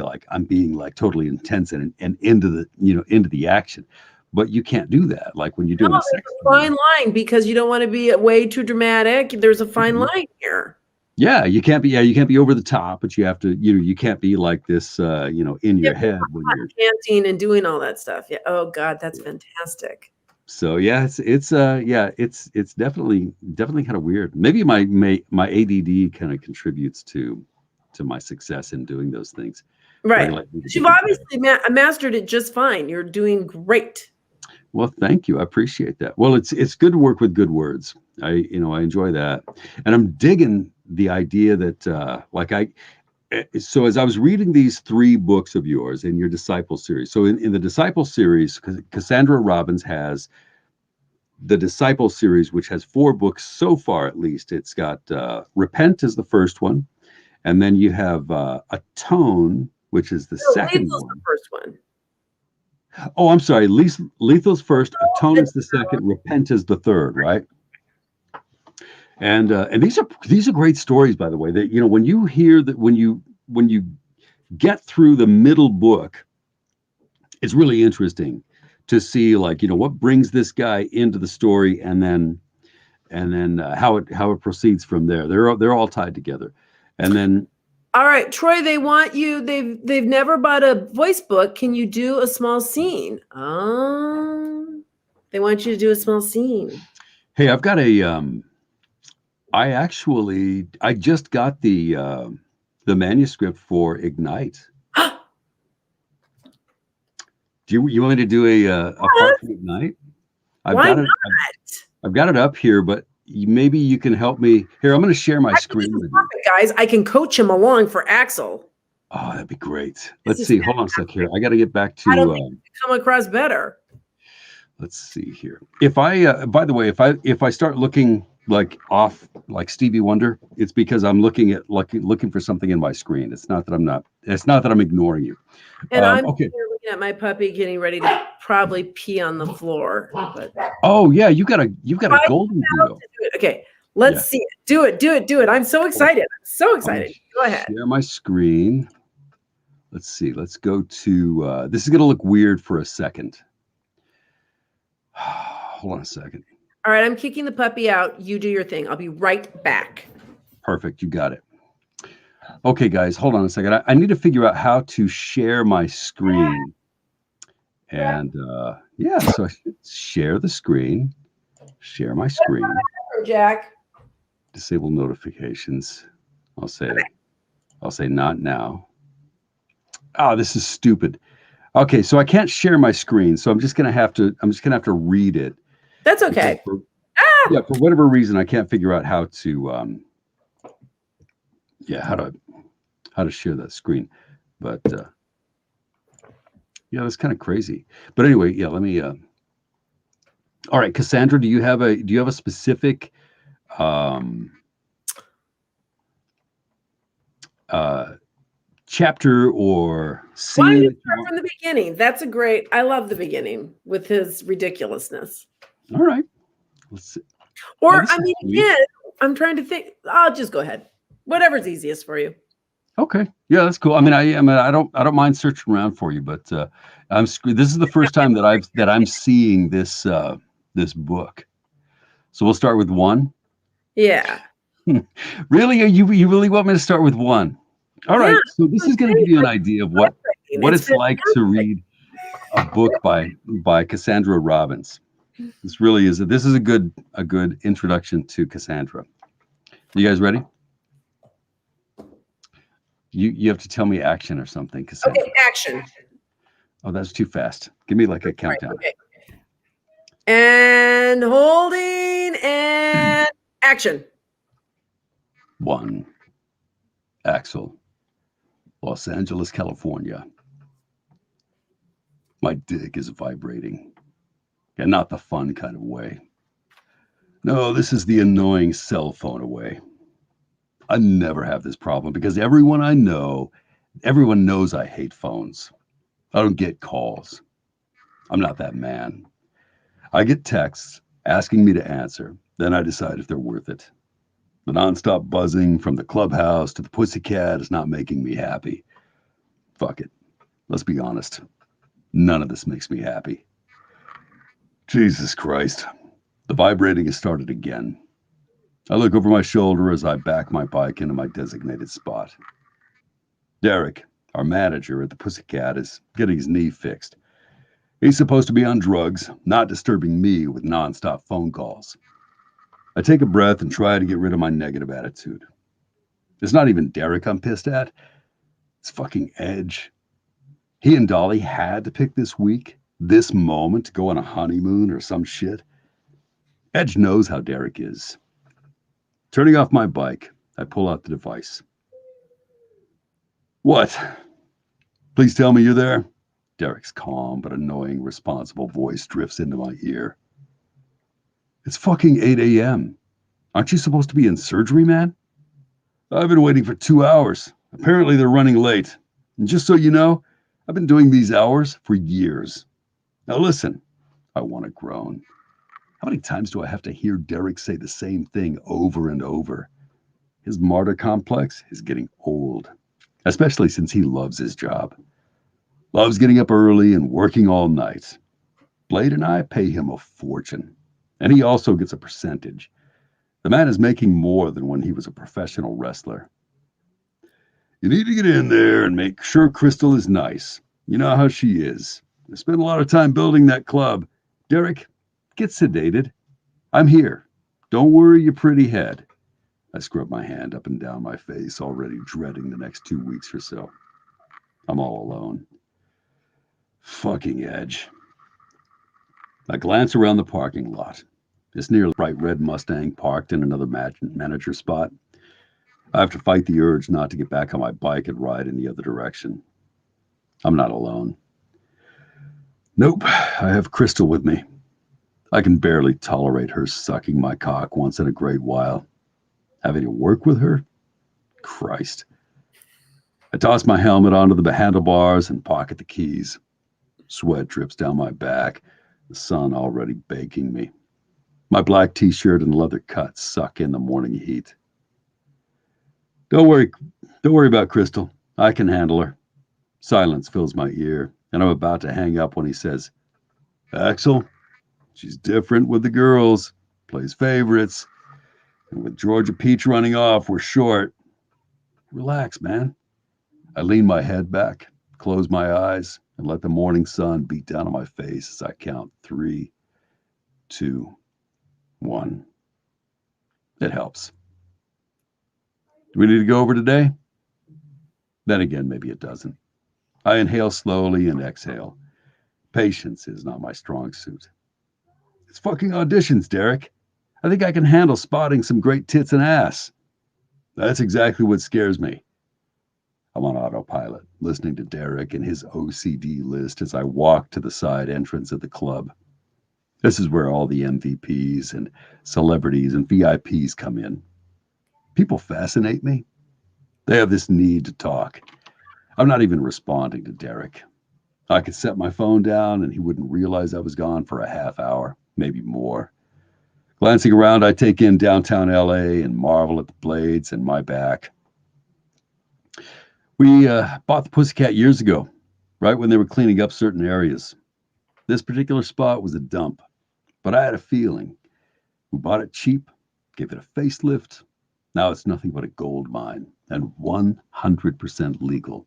being like totally intense and into the action. But you can't do that. Like when you're doing a sex
scene. Fine line, because you don't want to be way too dramatic. There's a fine line here.
Yeah, you can't be over the top, but you have to, you can't be like this, in your head when you're
chanting and doing all that stuff. Yeah. Oh God, that's fantastic.
So yeah, it's definitely kind of weird. Maybe my ADD kind of contributes to my success in doing those things.
Right. You've obviously mastered it just fine. You're doing great.
Well, thank you. I appreciate that. Well, it's good to work with good words. I enjoy that. And I'm digging the idea that so as I was reading these 3 books of yours in your Disciple series. So in the Disciple series, Cassandra Robbins has the Disciple series, which has 4 books so far, at least. It's got Repent is the first one. And then you have Atone, which is the second one.
The first one.
Oh, I'm sorry. Lethal's first, Atone is the second, Repent is the third, right? And these are great stories, by the way. That when you hear that, when you get through the middle book, it's really interesting to see what brings this guy into the story, and then how it proceeds from there. They're all tied together, and then.
All right, Troy, they want you. They've never bought a voice book. Can you do a small scene? They want you to do a small scene.
Hey, I've got I just got the manuscript for Ignite. Do you want me to do a part for Ignite?
Why not?
I've got it up here, but maybe you can help me. Here, I'm going to share my screen with you.
Guys, I can coach him along for Axel.
Oh, that'd be great. Let's see. Hold on a sec here. I got to get back to.
I don't think come across better.
Let's see here. If I, by the way, if I start looking like off, like Stevie Wonder, it's because I'm looking for something in my screen. It's not that I'm ignoring you.
And I'm looking at my puppy getting ready to probably pee on the floor. But...
Oh yeah, you've got a golden doodle.
Okay, let's see it. Do it. I'm so excited. Go ahead.
Share my screen. Let's see. Let's go to. This is gonna look weird for a second. Hold on a second.
All right, I'm kicking the puppy out. You do your thing. I'll be right back.
Perfect. You got it. Okay, guys, hold on a second. I need to figure out how to share my screen. And so I should share the screen. Share my screen.
Jack.
Disable notifications. I'll say not now. Oh, this is stupid. Okay, so I can't share my screen, so I'm just gonna have to read it.
That's okay.
For whatever reason, I can't figure out how to how to share that screen. But that's kind of crazy. But anyway, let me all right, Cassandra, do you have a specific chapter or scene?
Why don't you start from the beginning? I love the beginning with his ridiculousness.
All right. Let's see.
Or again, I'm trying to think. I'll just go ahead. Whatever's easiest for you.
Okay. Yeah, that's cool. I don't mind searching around for you, but this is the first time that I'm seeing this book. So we'll start with 1.
Yeah.
Really? You really want me to start with 1? All
Yeah,
right. So this is going to give you an idea of what
it's
it's like to
fantastic.
read a book by Cassandra Robbins. This is a good introduction to Cassandra. You guys ready? You have to tell me action or something,
Okay,
Cassandra.
action.
Oh, that's too fast. Give me like a
Right,
countdown.
okay. And holding and action.
1. Axel, Los Angeles, California. My dick is vibrating, and not the fun kind of way. No, this is the annoying cell phone away. I never have this problem because everyone knows I hate phones. I don't get calls. I'm not that man. I get texts asking me to answer, then I decide if they're worth it. The nonstop buzzing from the clubhouse to the pussycat is not making me happy. Fuck it. Let's be honest. None of this makes me happy. Jesus Christ. The vibrating has started again. I look over my shoulder as I back my bike into my designated spot. Derek, our manager at the Pussycat, is getting his knee fixed. He's supposed to be on drugs, not disturbing me with nonstop phone calls. I take a breath and try to get rid of my negative attitude. It's not even Derek I'm pissed at. It's fucking Edge. He and Dolly had to pick this week, this moment, to go on a honeymoon or some shit. Edge knows how Derek is. Turning off my bike, I pull out the device. What? Please tell me you're there. Derek's calm but annoying, responsible voice drifts into my ear. It's fucking 8 a.m. Aren't you supposed to be in surgery, man? I've been waiting for 2 hours. Apparently they're running late. And just so you know, I've been doing these hours for years. Now listen, I want to groan. How many times do I have to hear Derek say the same thing over and over? His martyr complex is getting old, especially since he loves his job. Loves getting up early and working all night. Blade and I pay him a fortune, and he also gets a percentage. The man is making more than when he was a professional wrestler. You need to get in there and make sure Crystal is nice. You know how she is. I spent a lot of time building that club. Derek, get sedated. I'm here. Don't worry your pretty head. I scrub my hand up and down my face, already dreading the next 2 weeks or so. I'm all alone. Fucking Edge. I glance around the parking lot. It's near a bright red Mustang parked in another manager spot. I have to fight the urge not to get back on my bike and ride in the other direction. I'm not alone. Nope, I have Crystal with me. I can barely tolerate her sucking my cock once in a great while. Having to work with her? Christ. I toss my helmet onto the handlebars and pocket the keys. Sweat drips down my back, the sun already baking me. My black t-shirt and leather cuts suck in the morning heat. Don't worry about Crystal. I can handle her. Silence fills my ear, and I'm about to hang up when he says, Axel, she's different with the girls, plays favorites, and with Georgia Peach running off, we're short. Relax, man. I lean my head back, close my eyes, and let the morning sun beat down on my face as I count 3, 2, 1. It helps. Do we need to go over today? Then again, maybe it doesn't. I inhale slowly and exhale. Patience is not my strong suit. It's fucking auditions, Derek. I think I can handle spotting some great tits and ass. That's exactly what scares me. I'm on autopilot, listening to Derek and his OCD list as I walk to the side entrance of the club. This is where all the MVPs and celebrities and VIPs come in. People fascinate me. They have this need to talk. I'm not even responding to Derek. I could set my phone down and he wouldn't realize I was gone for a half hour, maybe more. Glancing around, I take in downtown LA and marvel at the blades in my back. We bought the Pussycat years ago, right when they were cleaning up certain areas. This particular spot was a dump, but I had a feeling. We bought it cheap, gave it a facelift, Now it's nothing but a gold mine and 100% legal.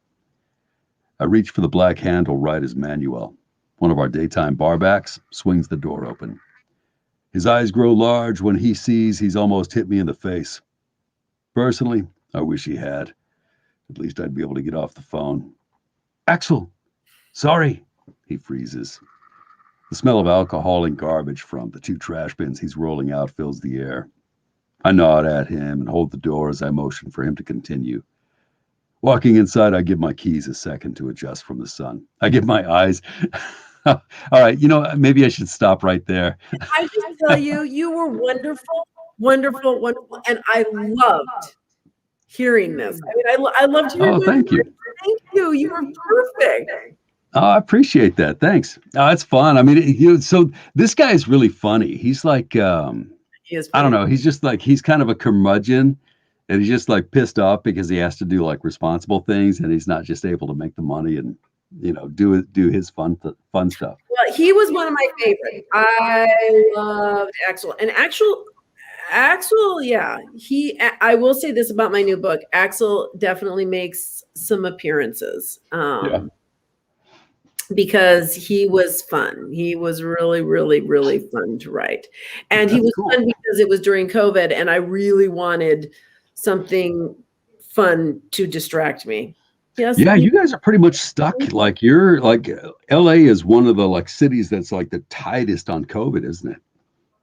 I reach for the black handle right as Manuel, one of our daytime barbacks, swings the door open. His eyes grow large when he sees he's almost hit me in the face. Personally, I wish he had. At least I'd be able to get off the phone. Axel, sorry. He freezes. The smell of alcohol and garbage from the 2 trash bins he's rolling out fills the air. I nod at him and hold the door as I motion for him to continue. Walking inside, I give my keys a second to adjust from the sun. I give my eyes. All right, maybe I should stop right there.
I just tell you, you were wonderful, wonderful, wonderful, and I loved hearing this. I mean, I loved hearing.
Oh, thank you.
Thank you. You were perfect.
Oh, I appreciate that. Thanks. Oh, it's fun. I mean, so this guy is really funny. He's like,
He is
I don't
funny.
know. He's just like, he's kind of a curmudgeon, and he's just like pissed off because he has to do like responsible things, and he's not just able to make the money and do his fun stuff.
Well, he was one of my favorites. I loved Axel, and Axel, yeah. I will say this about my new book. Axel definitely makes some appearances.
Yeah.
Because he was fun. He was really, really, really fun to write. And he was
cool.
fun because it was during COVID and I really wanted something fun to distract me. Yes.
Yeah, you guys are pretty much stuck. Like you're like LA is one of the like cities that's like the tightest on COVID, isn't it?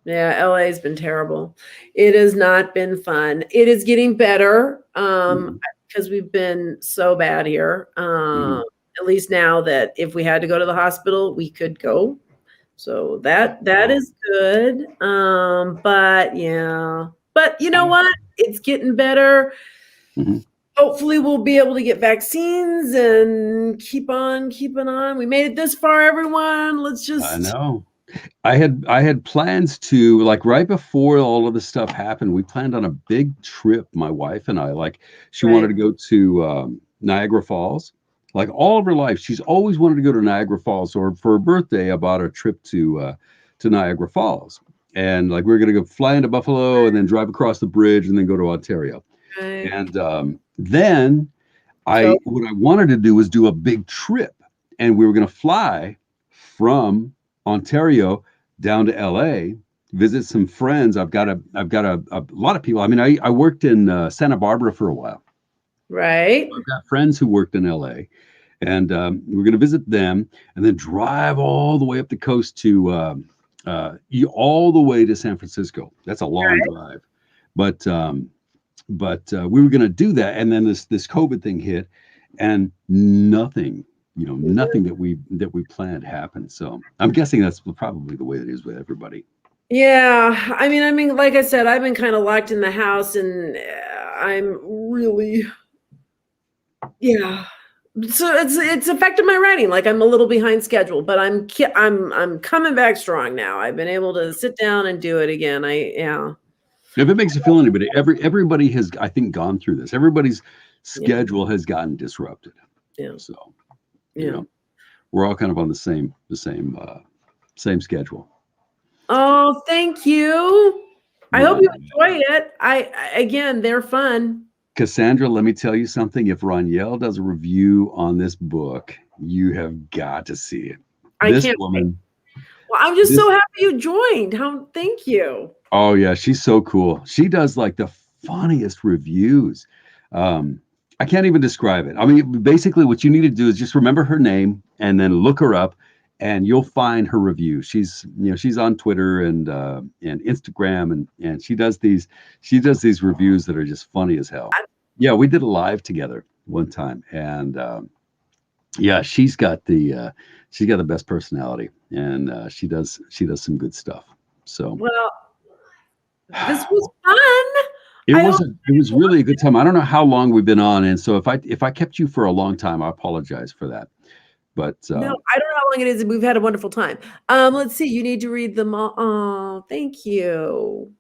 Yeah, LA has been terrible. It has not been fun. It is getting better because we've been so bad here. At least now that if we had to go to the hospital, we could go. So that is good. But yeah. But you know what? It's getting better. Hopefully we'll be able to get vaccines and keep on keeping on. We made it this far, everyone. Let's just
I know. I had plans to, like, right before all of this stuff happened, we planned on a big trip, my wife and I. Like, she wanted to go to Niagara Falls. Like all of her life, she's always wanted to go to Niagara Falls. Or for her birthday, I bought her a trip to Niagara Falls. And like we were going to go fly into Buffalo and then drive across the bridge and then go to Ontario.
Right.
And then what I wanted to do was do a big trip. And we were going to fly from Ontario down to LA, visit some friends. I've got a lot of people. I mean, I worked in Santa Barbara for a while.
Right.
I've got friends who worked in LA, and we're going to visit them and then drive all the way up the coast to all the way to San Francisco. That's a long drive, but we were going to do that, and then this COVID thing hit, and nothing that we planned happened. So I'm guessing that's probably the way it is with everybody.
Yeah, I mean, like I said, I've been kind of locked in the house, and I'm really. Yeah, so it's affected my writing. Like I'm a little behind schedule, but I'm coming back strong now. I've been able to sit down and do it again.
If it makes you feel anybody, everybody has, I think, gone through this. Everybody's schedule has gotten disrupted.
Yeah.
So, we're all kind of on the same same schedule.
Oh, thank you. I hope you enjoyed it. Again, they're fun.
Cassandra, let me tell you something. If Roniel does a review on this book, you have got to see it. This woman.
Well, I'm just so happy you joined. Thank you.
Oh yeah, she's so cool. She does like the funniest reviews. I can't even describe it. I mean, basically what you need to do is just remember her name and then look her up and you'll find her review. She's on Twitter and Instagram and she does these reviews that are just funny as hell. Yeah, we did a live together one time, and she's got the best personality, and she does some good stuff. So
well, this was fun.
It was really a good time. I don't know how long we've been on, and so if I kept you for a long time, I apologize for that. But
no, I don't know how long it is. We've had a wonderful time. Let's see. You need to read them all. Oh, thank you.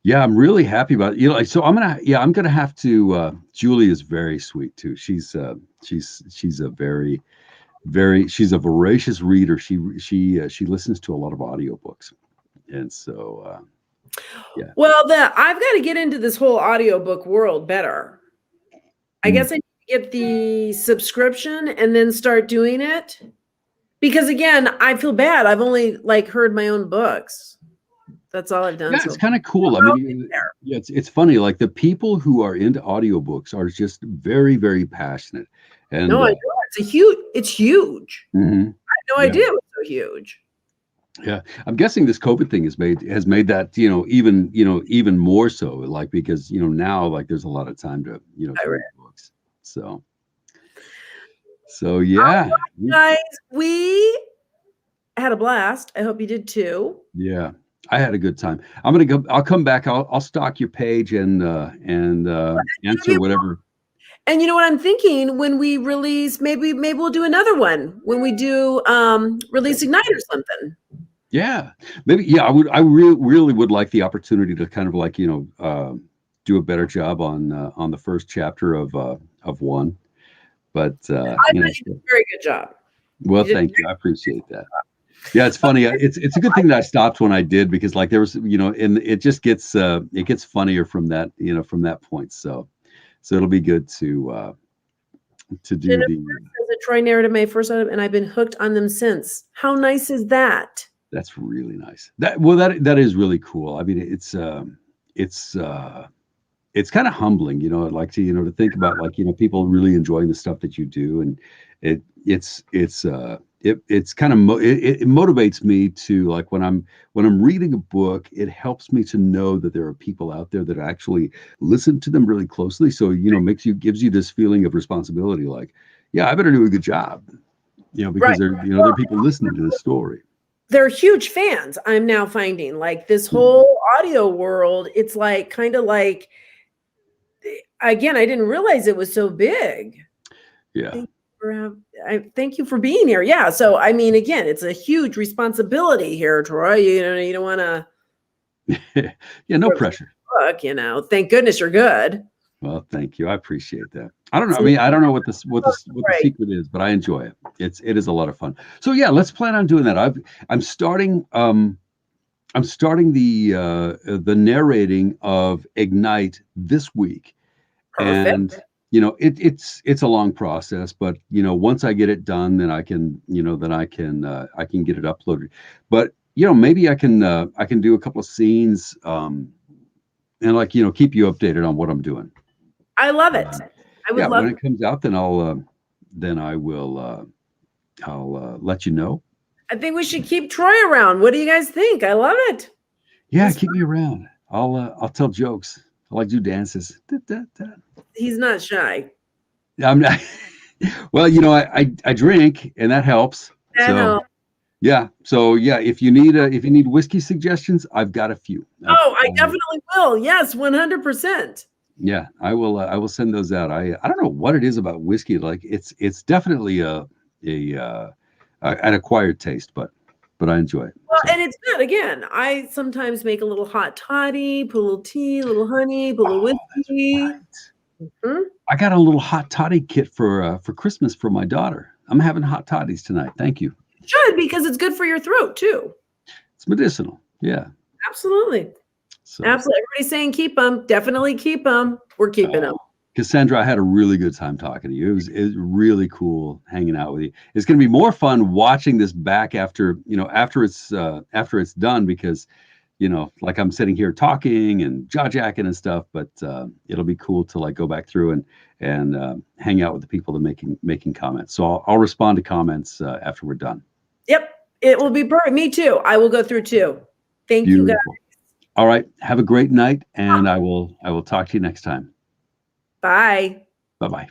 Yeah, I'm really happy about it. So I'm gonna have to. Julie is very sweet too. She's a she's a voracious reader. She listens to a lot of audiobooks, and so Yeah.
Well, I've got to get into this whole audiobook world better. I guess I need to get the subscription and then start doing it. Because again, I feel bad. I've only like heard my own books. That's all I've done
Yeah,
so
it's
far.
kind of cool. I
I'll
mean,
get there.
yeah, it's funny. Like the people who are into audiobooks are just very, very passionate. And
No, I know it's huge.
mhm,
I had no
yeah,
idea it was so huge.
yeah. I'm guessing this COVID thing has made that, even more so. Like because, now like there's a lot of time to,
I
to
read.
read books. So yeah.
Guys, we had a blast. I hope you did too.
Yeah, I had a good time. I'm gonna go. I'll come back. I'll stalk your page and answer whatever.
And you know what I'm thinking when we release, maybe we'll do another one when we do release Ignite or something.
Yeah, maybe. Yeah, I would. I really would like the opportunity to kind of like do a better job on the first chapter of one. But
I bet you did a very good job.
well, thank you. I appreciate that. Yeah, it's funny. It's a good thing that I stopped when I did because like there was and it just gets funnier from that point. So it'll be good to do
Jennifer
the.
says a Troy narrative my first item, and I've been hooked on them since. How nice is that?
That's really nice. That is really cool. I mean, it's kind of humbling, like to think about like people really enjoying the stuff that you do, and it's kind of it motivates me to like when I'm reading a book, it helps me to know that there are people out there that actually listen to them really closely. So gives you this feeling of responsibility, like yeah, I better do a good job, because
Right.
there are people listening to this story.
They're huge fans. I'm now finding like this whole audio world. It's like kind of like, again, I didn't realize it was so big.
Yeah.
Thank you for being here. Yeah. So, I mean, again, it's a huge responsibility here, Troy. You don't want to.
Yeah, no pressure.
Book, thank goodness you're good.
Well, thank you. I appreciate that. I don't know. I mean, I don't know what the secret is, but I enjoy it. It is a lot of fun. So yeah, let's plan on doing that. I'm starting the narrating of Ignite this week.
Perfect.
And it's a long process, but once I get it done, then I can I can get it uploaded. But maybe I can do a couple of scenes and like keep you updated on what I'm doing.
I love it. I would love
when it comes out, then I will I'll let you know.
I think we should keep Troy around. What do you guys think? I love it.
Yeah, keep me around. I'll tell jokes. I like to do dances. Da, da, da.
He's not shy.
I'm not. Well, I drink and that helps. Yeah. So yeah, if you need whiskey suggestions, I've got a few.
I definitely will. Yes, 100%.
Yeah, I will send those out. I don't know what it is about whiskey. Like it's definitely an acquired taste, but I enjoy it.
Well, and it's good. Again, I sometimes make a little hot toddy, put a little tea, a little honey, put a little whiskey.
Right. Mm-hmm. I got a little hot toddy kit for Christmas for my daughter. I'm having hot toddies tonight. Thank you.
Should, because it's good for your throat too.
It's medicinal. Yeah.
Absolutely. So, absolutely. Everybody's saying keep them. Definitely keep them. We're keeping them.
Cassandra, I had a really good time talking to you. It was really cool hanging out with you. It's going to be more fun watching this back after it's done because, like I'm sitting here talking and jaw-jacking and stuff, but it'll be cool to like go back through and hang out with the people that making comments. So I'll respond to comments after we're done.
Yep. It will be perfect. Me too. I will go through too. Thank you guys.
All right. Have a great night, and I will talk to you next time.
Bye.
Bye-bye.